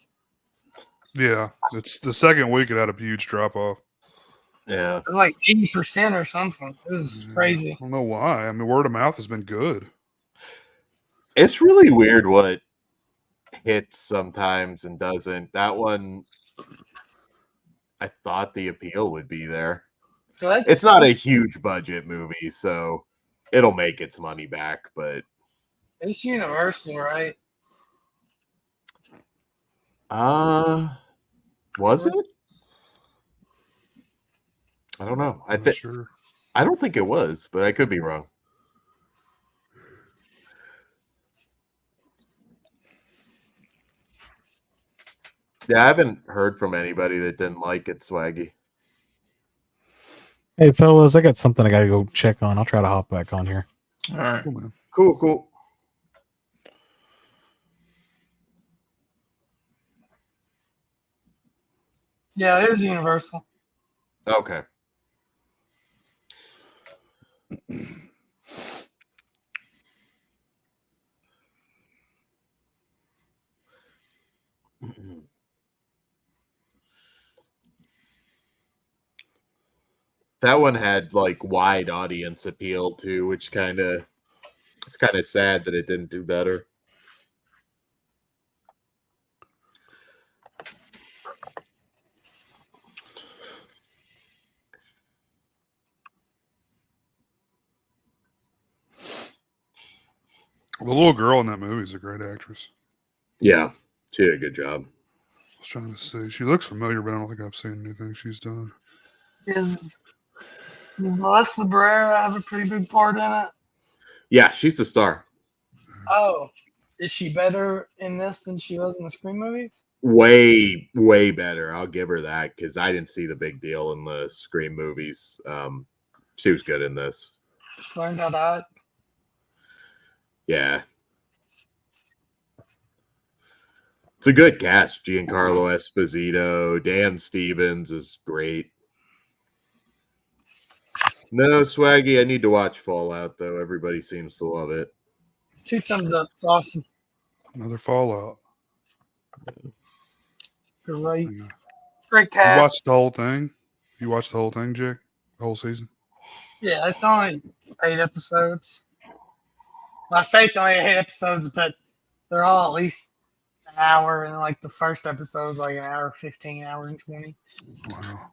Yeah. It's the second week it had a huge drop off. Yeah. It's like 80% or something. It was crazy. I don't know why. I mean, word of mouth has been good. It's really weird what hits sometimes and doesn't. That one, I thought the appeal would be there. So It's not a huge budget movie, so it'll make its money back, but it's Universal, right? Was it? I don't know. I think Sure. I don't think it was, but I could be wrong. Yeah, I haven't heard from anybody that didn't like it, Swaggy. Hey, fellas, I got something I got to go check on. I'll try to hop back on here. All right. Cool, man. Cool. Yeah, it was Universal. Okay. That one had like wide audience appeal too, which it's kind of sad that it didn't do better. The little girl in that movie is a great actress. Yeah, she did a good job. I was trying to see. She looks familiar, but I don't think I've seen anything she's done. Does Melissa Barrera have a pretty big part in it? Yeah, she's the star. Oh, is she better in this than she was in the Scream movies? Way, way better. I'll give her that because I didn't see the big deal in the Scream movies. She was good in this. Just learned how to act. Yeah. It's a good cast. Giancarlo Esposito, Dan Stevens is great. No, Swaggy, I need to watch Fallout, though. Everybody seems to love it. 2 thumbs up. It's awesome. Another Fallout. Great. Yeah. Great You cast. watched the whole thing? You watched the whole thing, Jake? The whole season? Yeah, it's only 8 episodes. Well, I say it's only 8 episodes, but they're all at least an hour, and like the first episode's like an hour 15, hour and 20. Wow.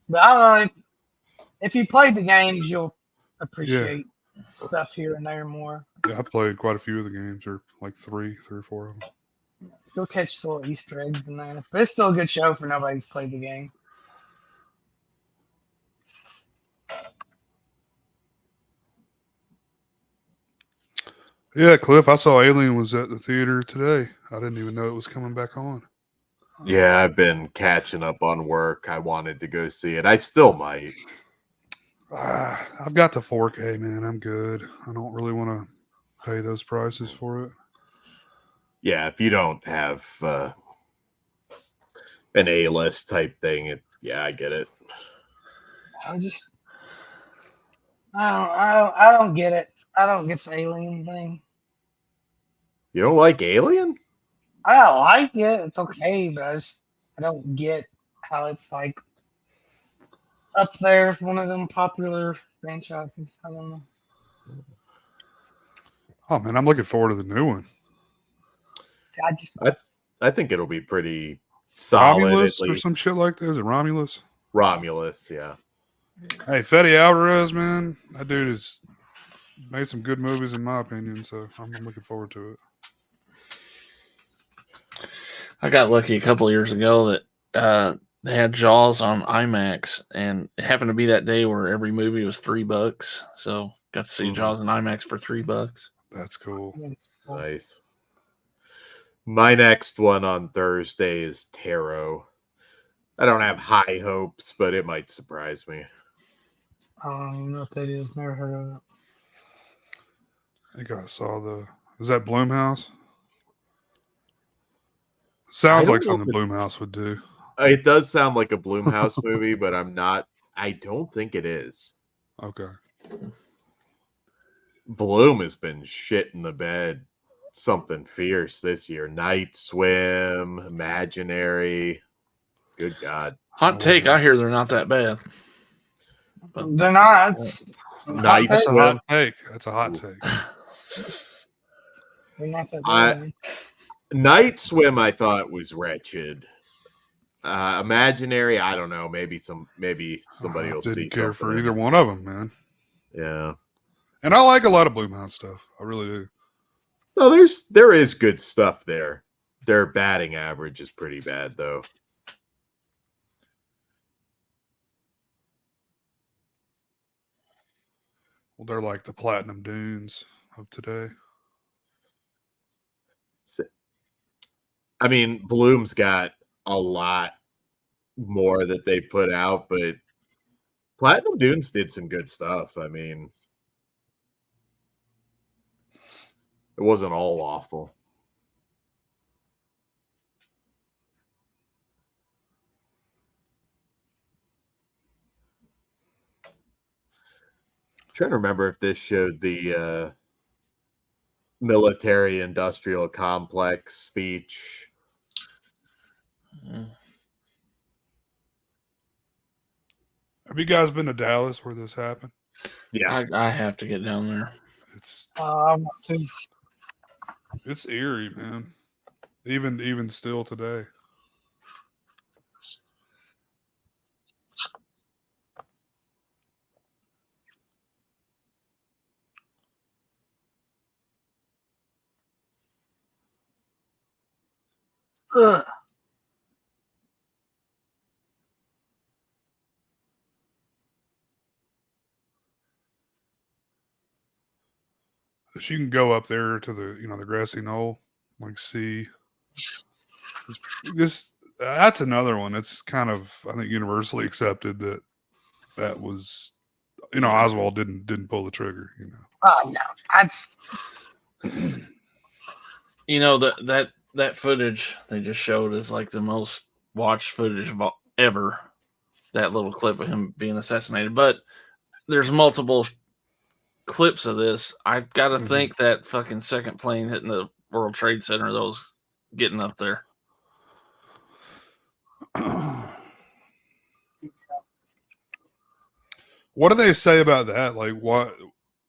But I don't know if you played the games, you'll appreciate stuff here and there more. Yeah, I played quite a few of the games, or like three or four of them. You'll catch some little Easter eggs in there, but it's still a good show for nobody who's played the game. Yeah, Cliff, I saw Alien was at the theater today. I didn't even know it was coming back on. Yeah, I've been catching up on work. I wanted to go see it. I still might. I've got the 4K, man. I'm good. I don't really want to pay those prices for it. Yeah, if you don't have an A-list type thing, I get it. I don't get it. I don't get the alien thing. You don't like Alien? I like it. It's okay, but I don't get how it's like up there with one of them popular franchises. I don't know. Oh, man, I'm looking forward to the new one. See, I think it'll be pretty solid. Romulus at or least. some shit like that. Is it Romulus? Romulus, yeah. Hey, Fede Alvarez, man. That dude has made some good movies, in my opinion, so I'm looking forward to it. I got lucky a couple of years ago that they had Jaws on IMAX, and it happened to be that day where every movie was $3. So got to see Jaws in IMAX for $3. That's cool. Nice. My next one on Thursday is Tarot. I don't have high hopes, but it might surprise me. I don't even know what that is. Never heard of it. I think I saw is that Blumhouse? Sounds like something Blumhouse would do. It does sound like a Blumhouse movie, but I don't think it is. Okay. Bloom has been shit in the bed. Something fierce this year. Night Swim, Imaginary. Good God. Hot take, I hear they're not that bad. But they're not. Night That's a Swim. hot take. That's a hot take. They're not that bad. Night Swim, I thought was wretched. Imaginary, I don't know. Maybe somebody will see. Didn't care for in either it. one of them, man. Yeah. And I like a lot of Blumhouse stuff. I really do. No, there is good stuff there. Their batting average is pretty bad, though. Well, they're like the Platinum Dunes of today. I mean, Bloom's got a lot more that they put out, but Platinum Dunes did some good stuff. I mean, it wasn't all awful. I'm trying to remember if this showed the military industrial complex speech. Have you guys been to Dallas where this happened? Yeah. I have to get down there. I want to. It's eerie, man. Even still today. Ugh. She can go up there to the the grassy knoll, like see this. That's another one. It's kind of, I think, universally accepted that that was, Oswald didn't pull the trigger. Oh no, that's That footage they just showed is like the most watched footage of ever. That little clip of him being assassinated, but there's multiple clips of this. I've got to think that fucking second plane hitting the World Trade Center, those getting up there. What do they say about that? Like, what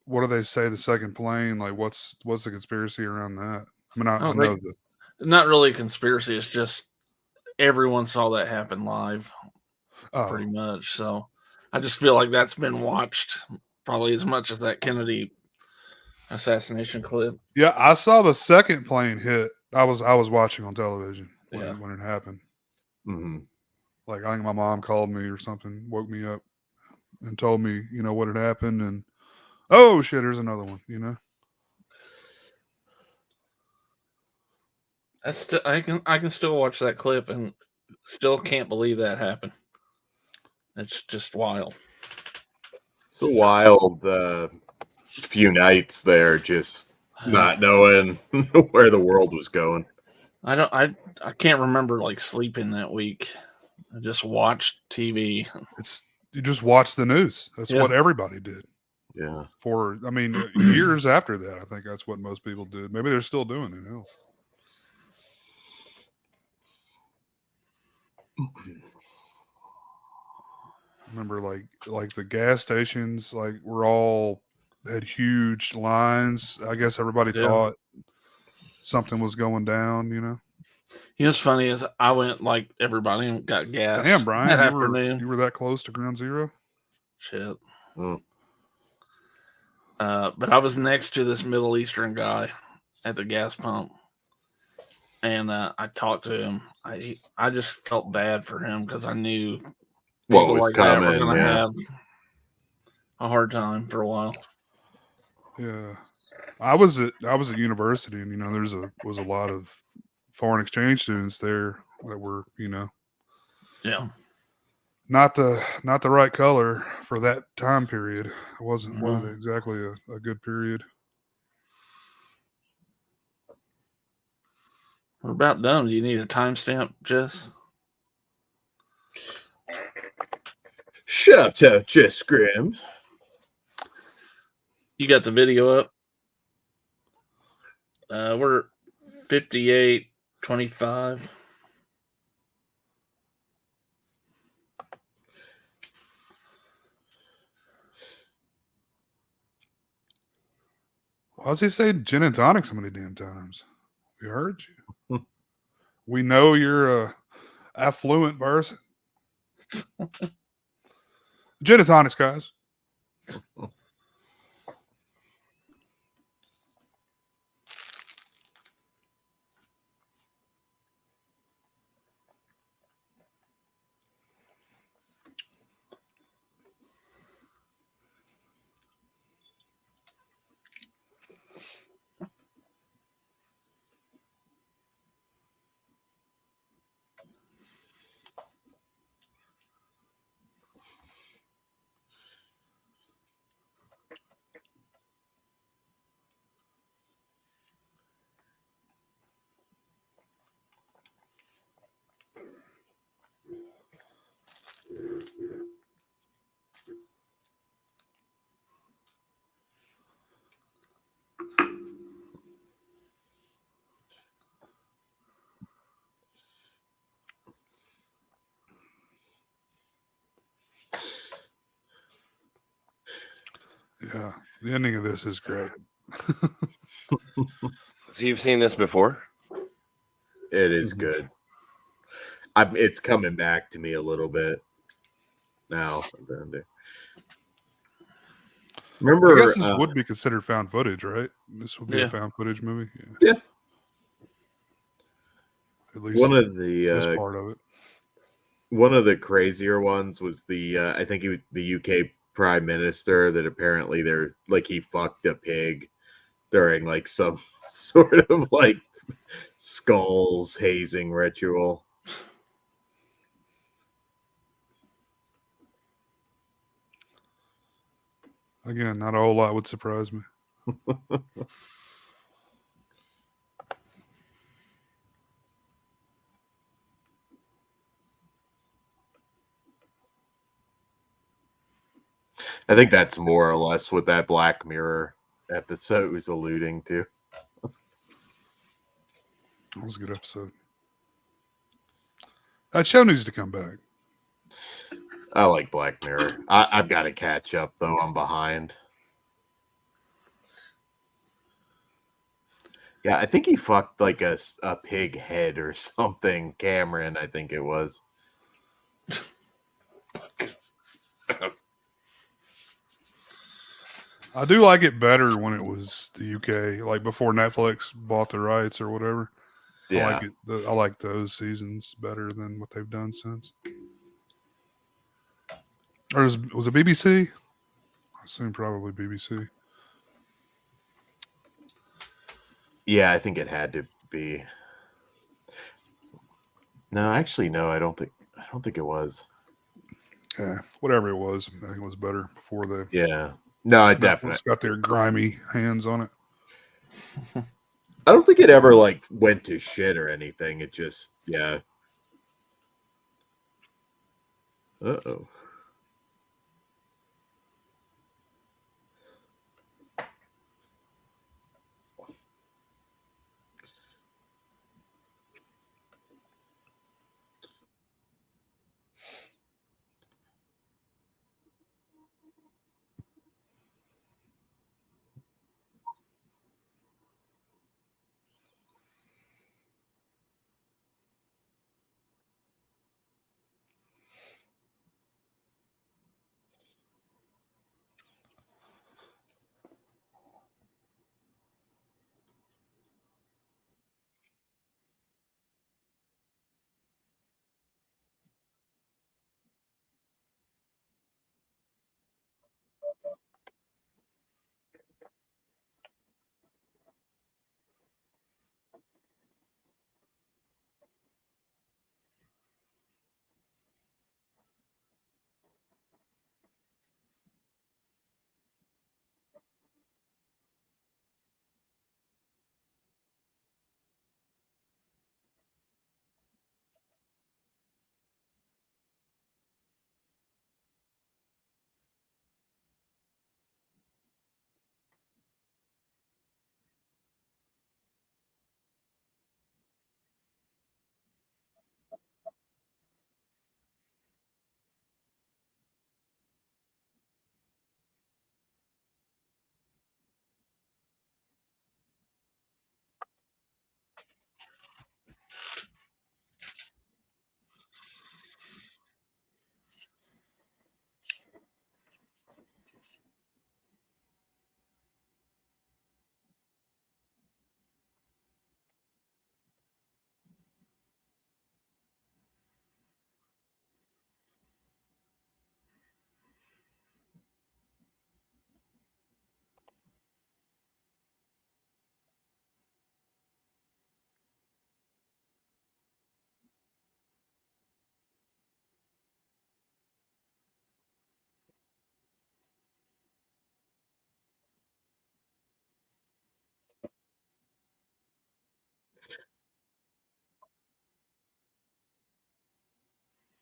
do they say? The second plane, like, what's the conspiracy around that? I mean, I know that. Not really a conspiracy. It's just everyone saw that happen live, pretty much. So I just feel like that's been watched probably as much as that Kennedy assassination clip. Yeah, I saw the second plane hit. I was watching on television when it happened. Mm-hmm. Like, I think my mom called me or something, woke me up, and told me, what had happened, and oh shit, there's another one. I can still watch that clip and still can't believe that happened. It's just wild. It's a wild few nights there, just not knowing where the world was going. I can't remember like sleeping that week. I just watched TV. You just watch the news. That's what everybody did. Yeah. For years after that, I think that's what most people did. Maybe they're still doing it. Hell. I remember like the gas stations were all had huge lines. I guess everybody thought something was going down. What's funny is I went like everybody and got gas. Damn, Brian, that afternoon. You were that close to ground zero. Shit. Mm. But I was next to this Middle Eastern guy at the gas pump, and I talked to him. I just felt bad for him because I knew what people was like coming. that were going to have a hard time for a while. Yeah, I was at university, and was a lot of foreign exchange students there that were not the right color for that time period. It wasn't exactly a good period. We're about done. Do you need a timestamp, Jess? Shut up, Jess Graham. You got the video up? We're 58:25. Why does he say gin and tonic so many damn times? We heard you. We know you're a affluent person. Gin and tonics, guys. Yeah, the ending of this is great. So you've seen this before? It is good. It's coming back to me a little bit now. Remember, I guess this would be considered found footage, right? This would be a found footage movie. Yeah. It At least One of this the part of it. one of the crazier ones was the I think the UK Prime Minister that apparently they're like he fucked a pig during like some sort of like skulls hazing ritual. Again, not a whole lot would surprise me. I think that's more or less what that Black Mirror episode was alluding to. That was a good episode. That show needs to come back. I like Black Mirror. I've got to catch up though. I'm behind. Yeah, I think he fucked like a pig head or something. Cameron, I think it was. I do like it better when it was the UK, like before Netflix bought the rights or whatever. Yeah. I like it. I like those seasons better than what they've done since. Or was it BBC? I assume probably BBC. Yeah, I think it had to be. No, actually, no. I don't think it was. Yeah, whatever it was, I think it was better before they. Yeah. No, it Netflix definitely got their grimy hands on it. I don't think it ever like went to shit or anything. It just yeah. Uh-oh.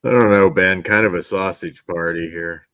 I don't know, Ben. Kind of a sausage party here.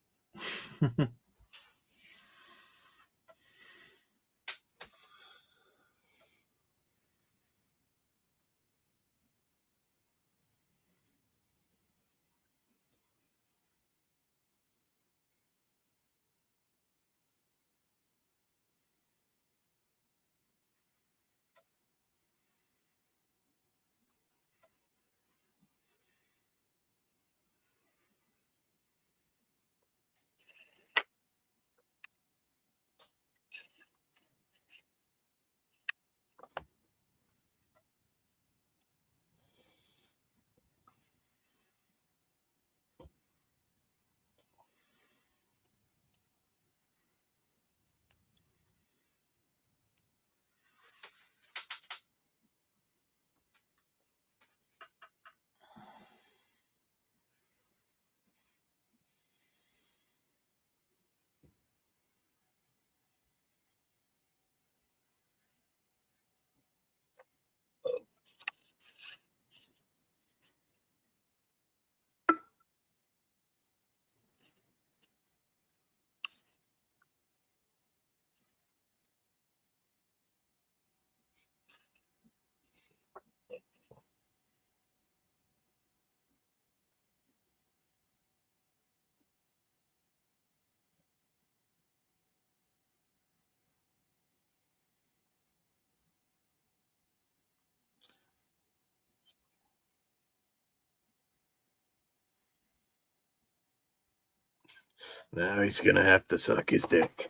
Now he's gonna have to suck his dick.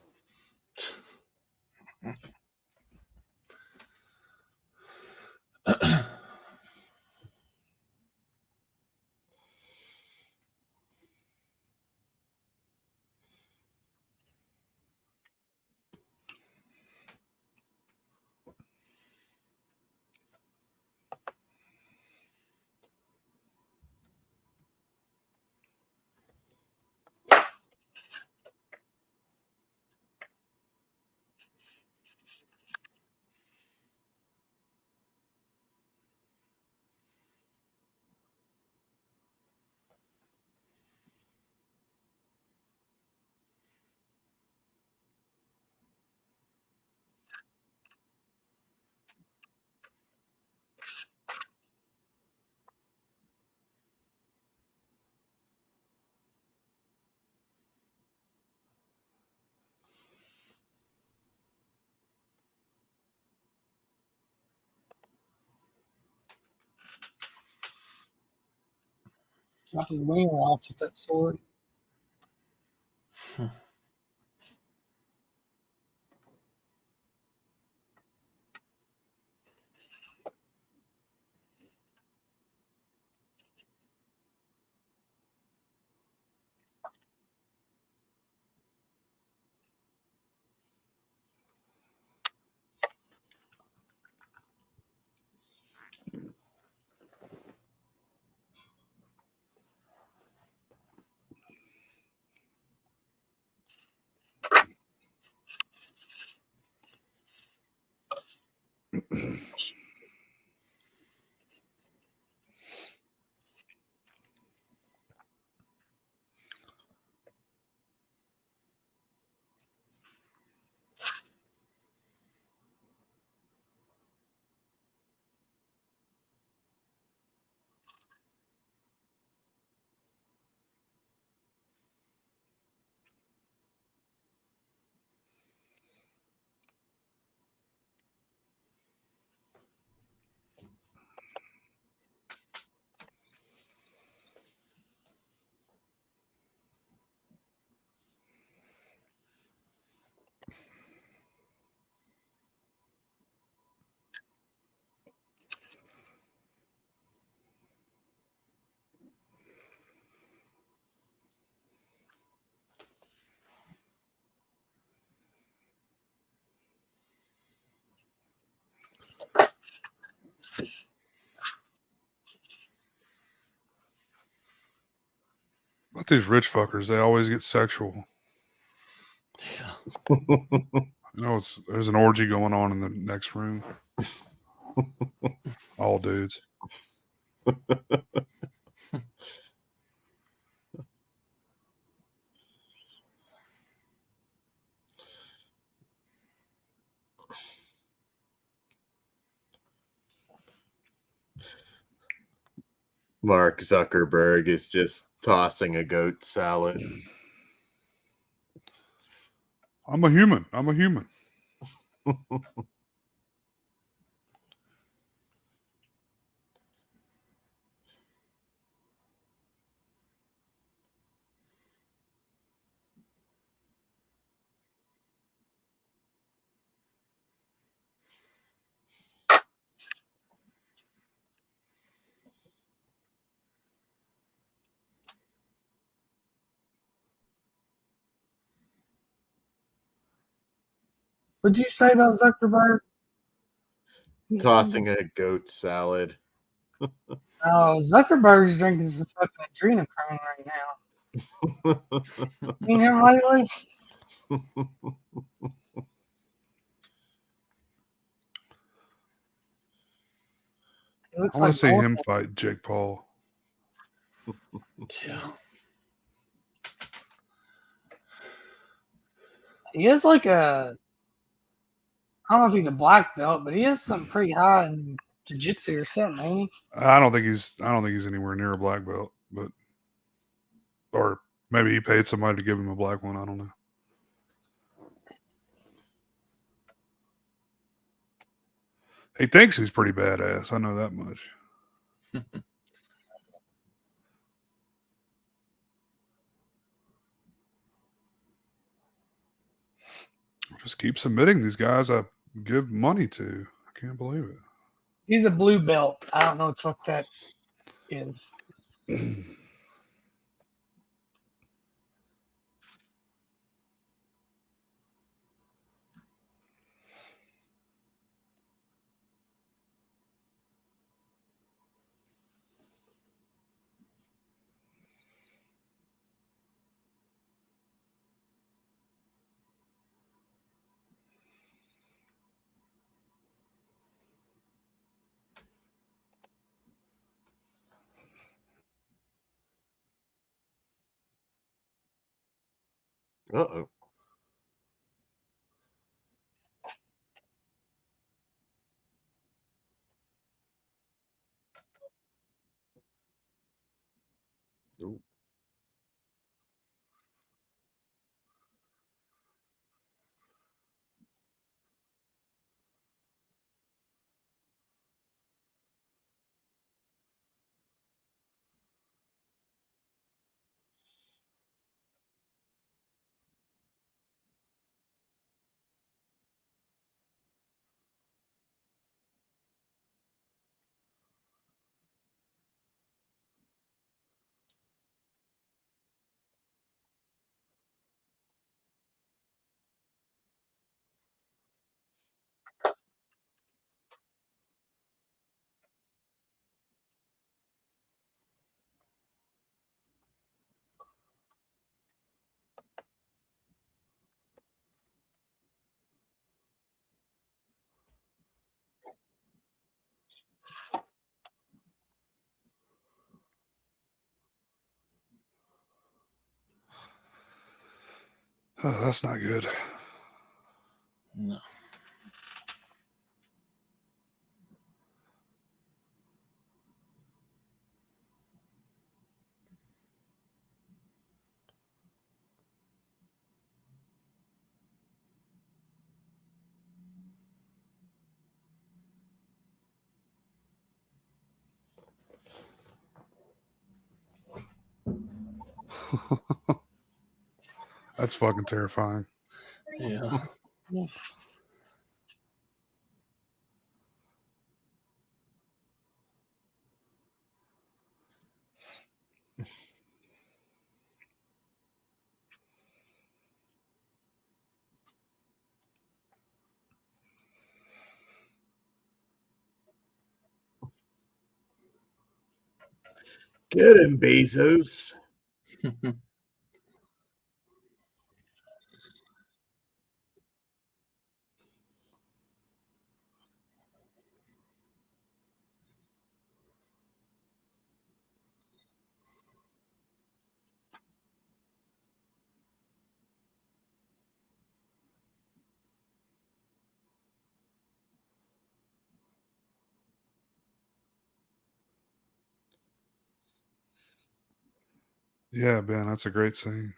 Chop his wiener off with that sword. But these rich fuckers, they always get sexual. Yeah. You know, there's an orgy going on in the next room. All dudes. Mark Zuckerberg is just tossing a goat salad. I'm a human. I'm a human. What'd you say about Zuckerberg? Tossing a goat salad. Oh, Zuckerberg's drinking some fucking adrenochrome right now. Seen him lately? He looks I want like to see him Voldemort. fight Jake Paul. Yeah. He is like a, I don't know if he's a black belt, but he is something pretty high in jiu-jitsu or something, ain't he? I don't think he's anywhere near a black belt, but or maybe he paid somebody to give him a black one. I don't know. He thinks he's pretty badass. I know that much. Just keep submitting these guys I give money to. I can't believe He's a blue belt. I don't know what the fuck that is. it. Uh-oh. Ooh. Oh, that's not good. No. That's fucking terrifying. Yeah. Get him, Bezos. Yeah, Ben, that's a great scene.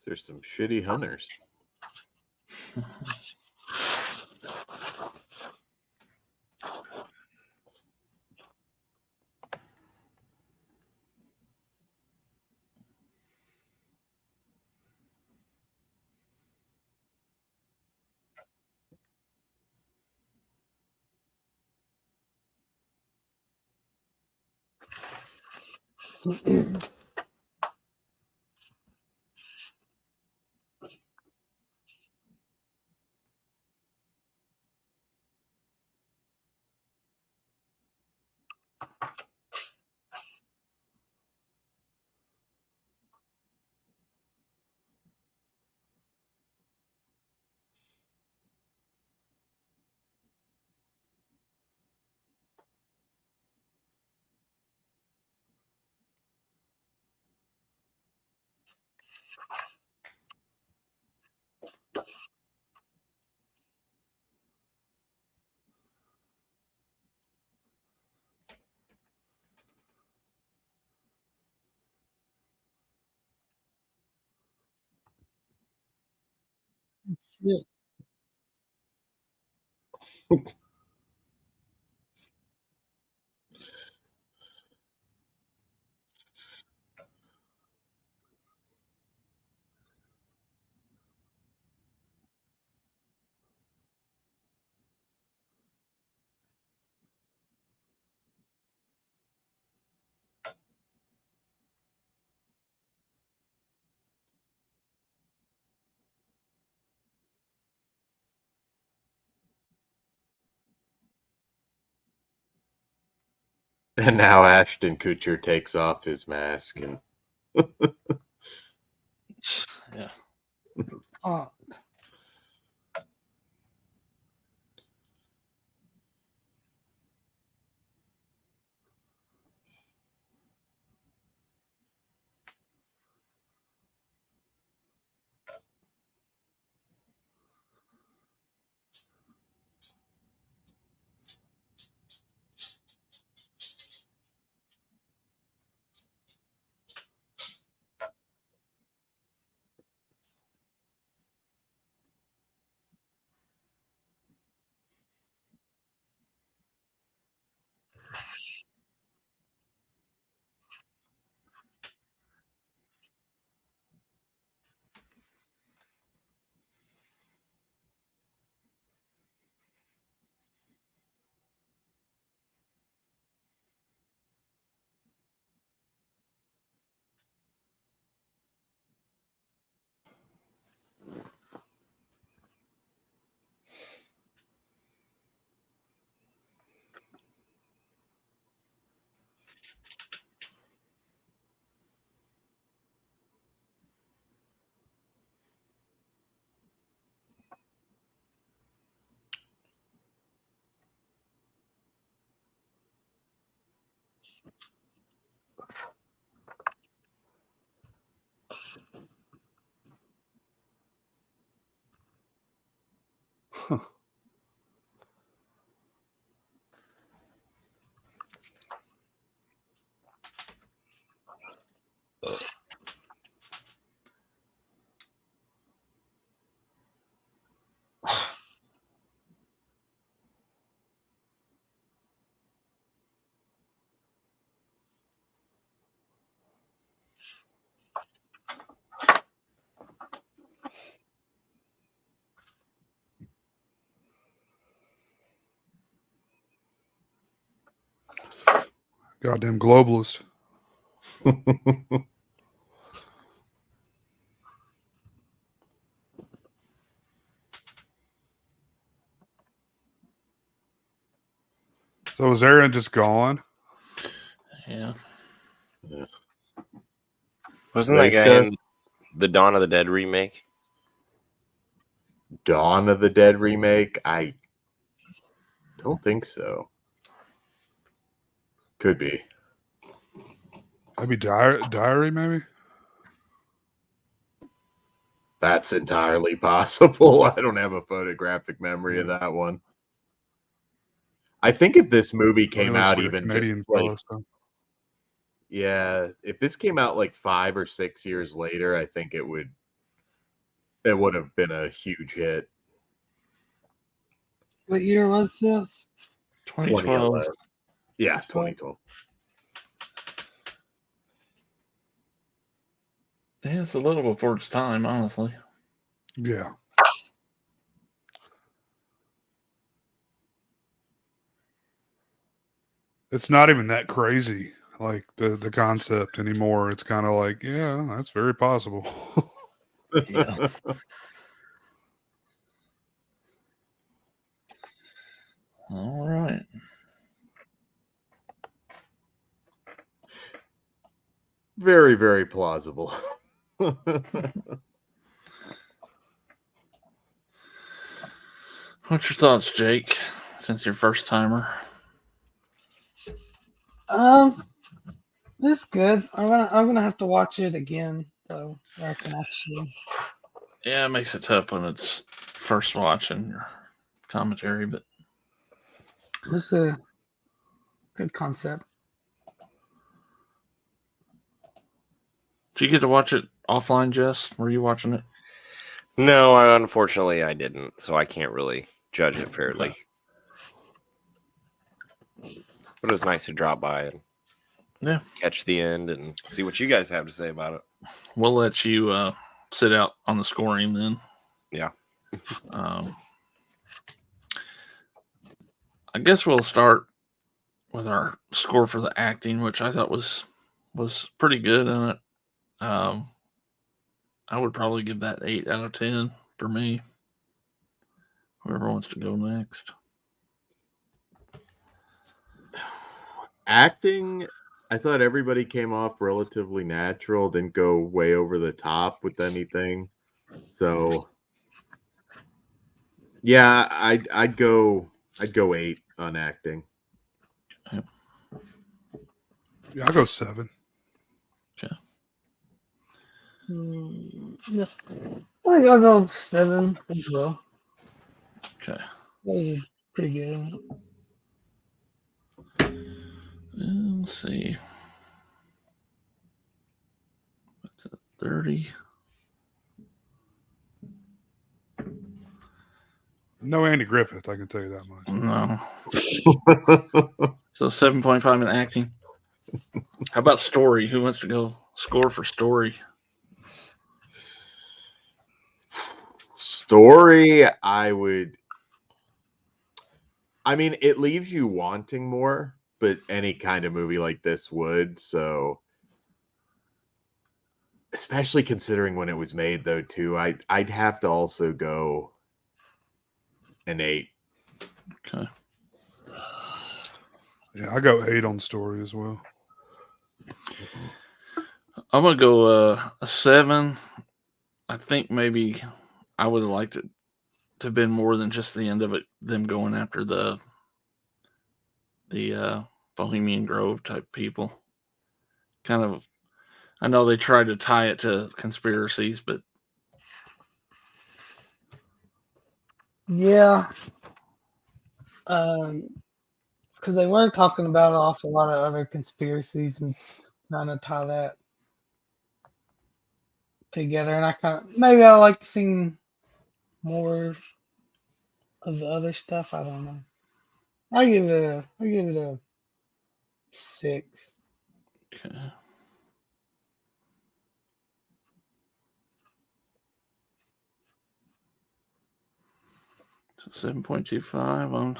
There's some shitty hunters. Yeah. And now Ashton Kutcher takes off his mask and Yeah. Uh, Goddamn globalist. So is Aaron just gone? Yeah. Wasn't They that guy showed- in the Dawn of the Dead remake? Dawn of the Dead remake? I don't think so. Could be. Maybe diary, maybe? That's entirely possible. I don't have a photographic memory of that one. I think if this movie He came looks out like a even Canadian just like fella, so. yeah, if this came out like 5 or 6 years later, I think it would have been a huge hit. what year was this? 2012. 2011. Yeah, 2012. Yeah, it's a little before its time, honestly. Yeah. It's not even that crazy. like the concept anymore. It's kind of like, yeah, that's very possible. Yeah. All right. Very, very plausible. What's your thoughts, Jake? Since you're first timer. This good. I'm gonna have to watch it again though. Where I can actually. Yeah, it makes it tough when it's first watching your commentary, but This is a good concept. did you get to watch it offline, Jess? Were you watching it? No, unfortunately, I didn't, so I can't really judge it fairly. Okay. But it was nice to drop by and catch the end and see what you guys have to say about it. We'll let you sit out on the scoring then. Yeah. I guess we'll start with our score for the acting, which I thought was pretty good in it. I would probably give that 8 out of 10 for me. Whoever wants to go next. Acting, I thought everybody came off relatively natural, didn't go way over the top with anything. So yeah, I'd go 8 on acting. Yeah, I'll go 7. Okay. Yeah. I'll go 7 as well. Okay. That was pretty good. Let's see. What's it? 30. No Andy Griffith, I can tell you that much. No. So 7.5 in acting. How about story? Who wants to go score for story? Story, I mean, it leaves you wanting more, but any kind of movie like this would. So, especially considering when it was made, though, too, I'd have to also go an 8. Okay. Yeah, I go 8 on story as well. I'm gonna go a 7. I think maybe I would have liked it to have been more than just the end of it, them going after the Bohemian Grove type people. Kind of, I know they tried to tie it to conspiracies, but Yeah. Because they were talking about off a lot of other conspiracies and trying to tie that together, and I maybe I like to see more of the other stuff. I don't know. I give it a 6. okay. So 7.25 on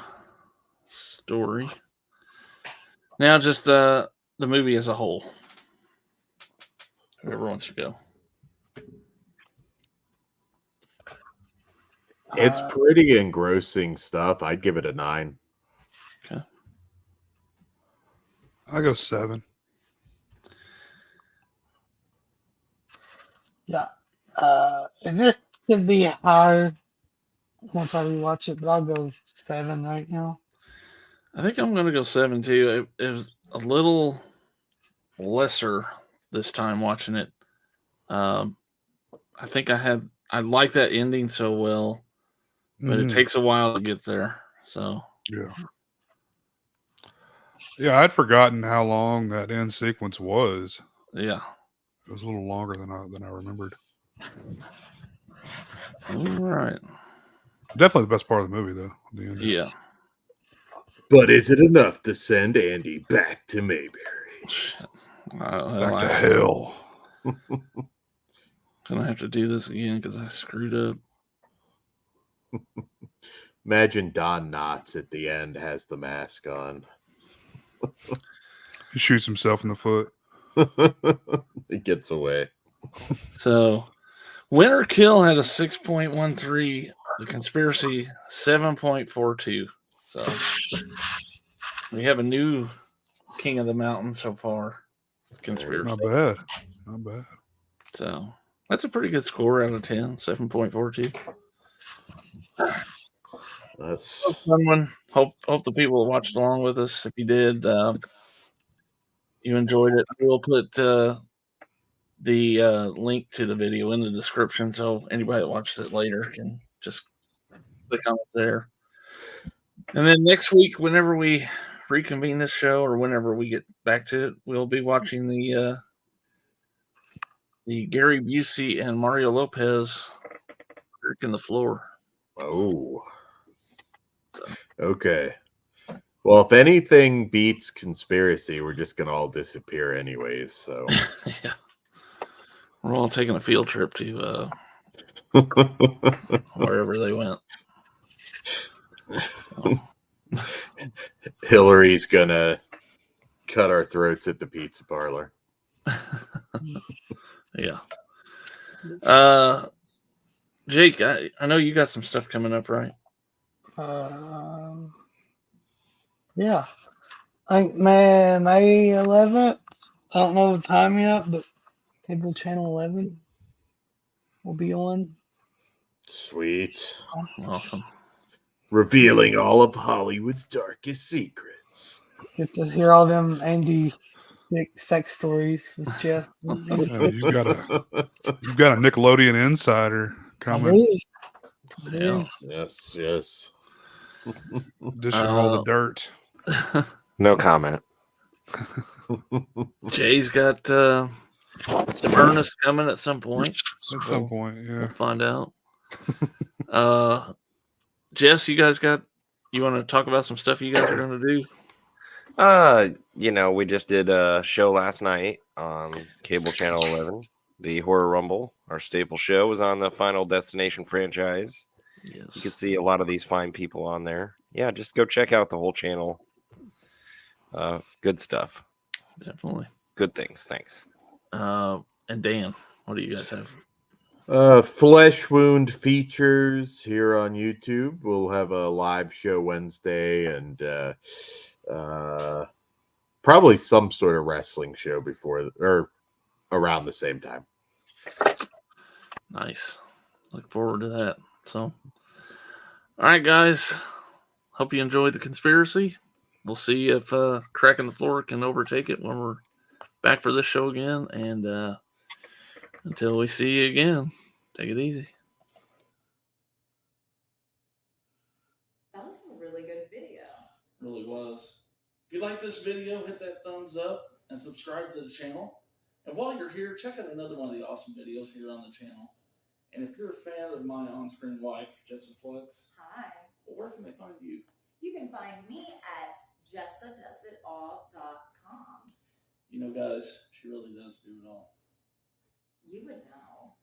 story. Now just the movie as a whole. Whoever wants to go. It's pretty engrossing stuff. I'd give it a 9. Okay. I go 7. Yeah. And this could be higher once I rewatch it, but I'll go 7 right now. I think I'm going to go 7 too. It was a little lesser this time watching it. I think I like that ending so well, but it takes a while to get there. So yeah, I'd forgotten how long that end sequence was. Yeah, it was a little longer than I remembered. All right. Definitely the best part of the movie, though. The ending. Yeah. But is it enough to send Andy back to Mayberry? Back to hell. Gonna have to do this again because I screwed up. Imagine Don Knotts at the end has the mask on. He shoots himself in the foot. He gets away. So, Winter Kill had a 6.13. The Conspiracy 7.42. So we have a new king of the mountain so far. Conspiracy. Not bad. Not bad. So that's a pretty good score out of 10. 7.42. That's a fun one. Hope the people watched along with us. If you did, you enjoyed it. We'll put the link to the video in the description, so anybody that watches it later can just click on it there. And then next week, whenever we reconvene this show, or whenever we get back to it, we'll be watching the Gary Busey and Mario Lopez Jerking the Floor. Oh. Okay. Well, if anything beats Conspiracy, we're just gonna all disappear anyways. So Yeah, we're all taking a field trip to wherever they went. So. Hillary's gonna cut our throats at the pizza parlor. Yeah. Jake, I know you got some stuff coming up, right? Yeah. I think May 11th. I don't know the time yet, but Cable Channel 11 will be on. Sweet. Awesome. Revealing all of Hollywood's darkest secrets. Get to hear all them Andy Dick sex stories with Jess. Yeah, you've got a Nickelodeon insider coming. I do. Yeah. Yes. Dishing all the dirt. No comment. Jay's got some Ernest coming at some point. At some point, yeah. We'll find out. Jess, you want to talk about some stuff you guys are going to do? We just did a show last night on Cable Channel 11. The Horror Rumble, our staple show, was on the Final Destination franchise. Yes. You can see a lot of these fine people on there. Yeah, just go check out the whole channel. Good stuff. Definitely. Good things. Thanks. And Dan, what do you guys have? Flesh Wound features here on YouTube. We'll have a live show Wednesday and probably some sort of wrestling show before or around the same time. Nice. Look forward to that. So, all right, guys. Hope you enjoyed the Conspiracy. We'll see if Cracking the Floor can overtake it when we're back for this show again. And until we see you again, take it easy. That was a really good video. Really was. If you like this video, hit that thumbs up and subscribe to the channel. And while you're here, check out another one of the awesome videos here on the channel. And if you're a fan of my on-screen wife, Jessa Flux, Hi. well, where can they find you? You can find me at jessadoesitall.com. You know, guys, she really does do it all. You would know.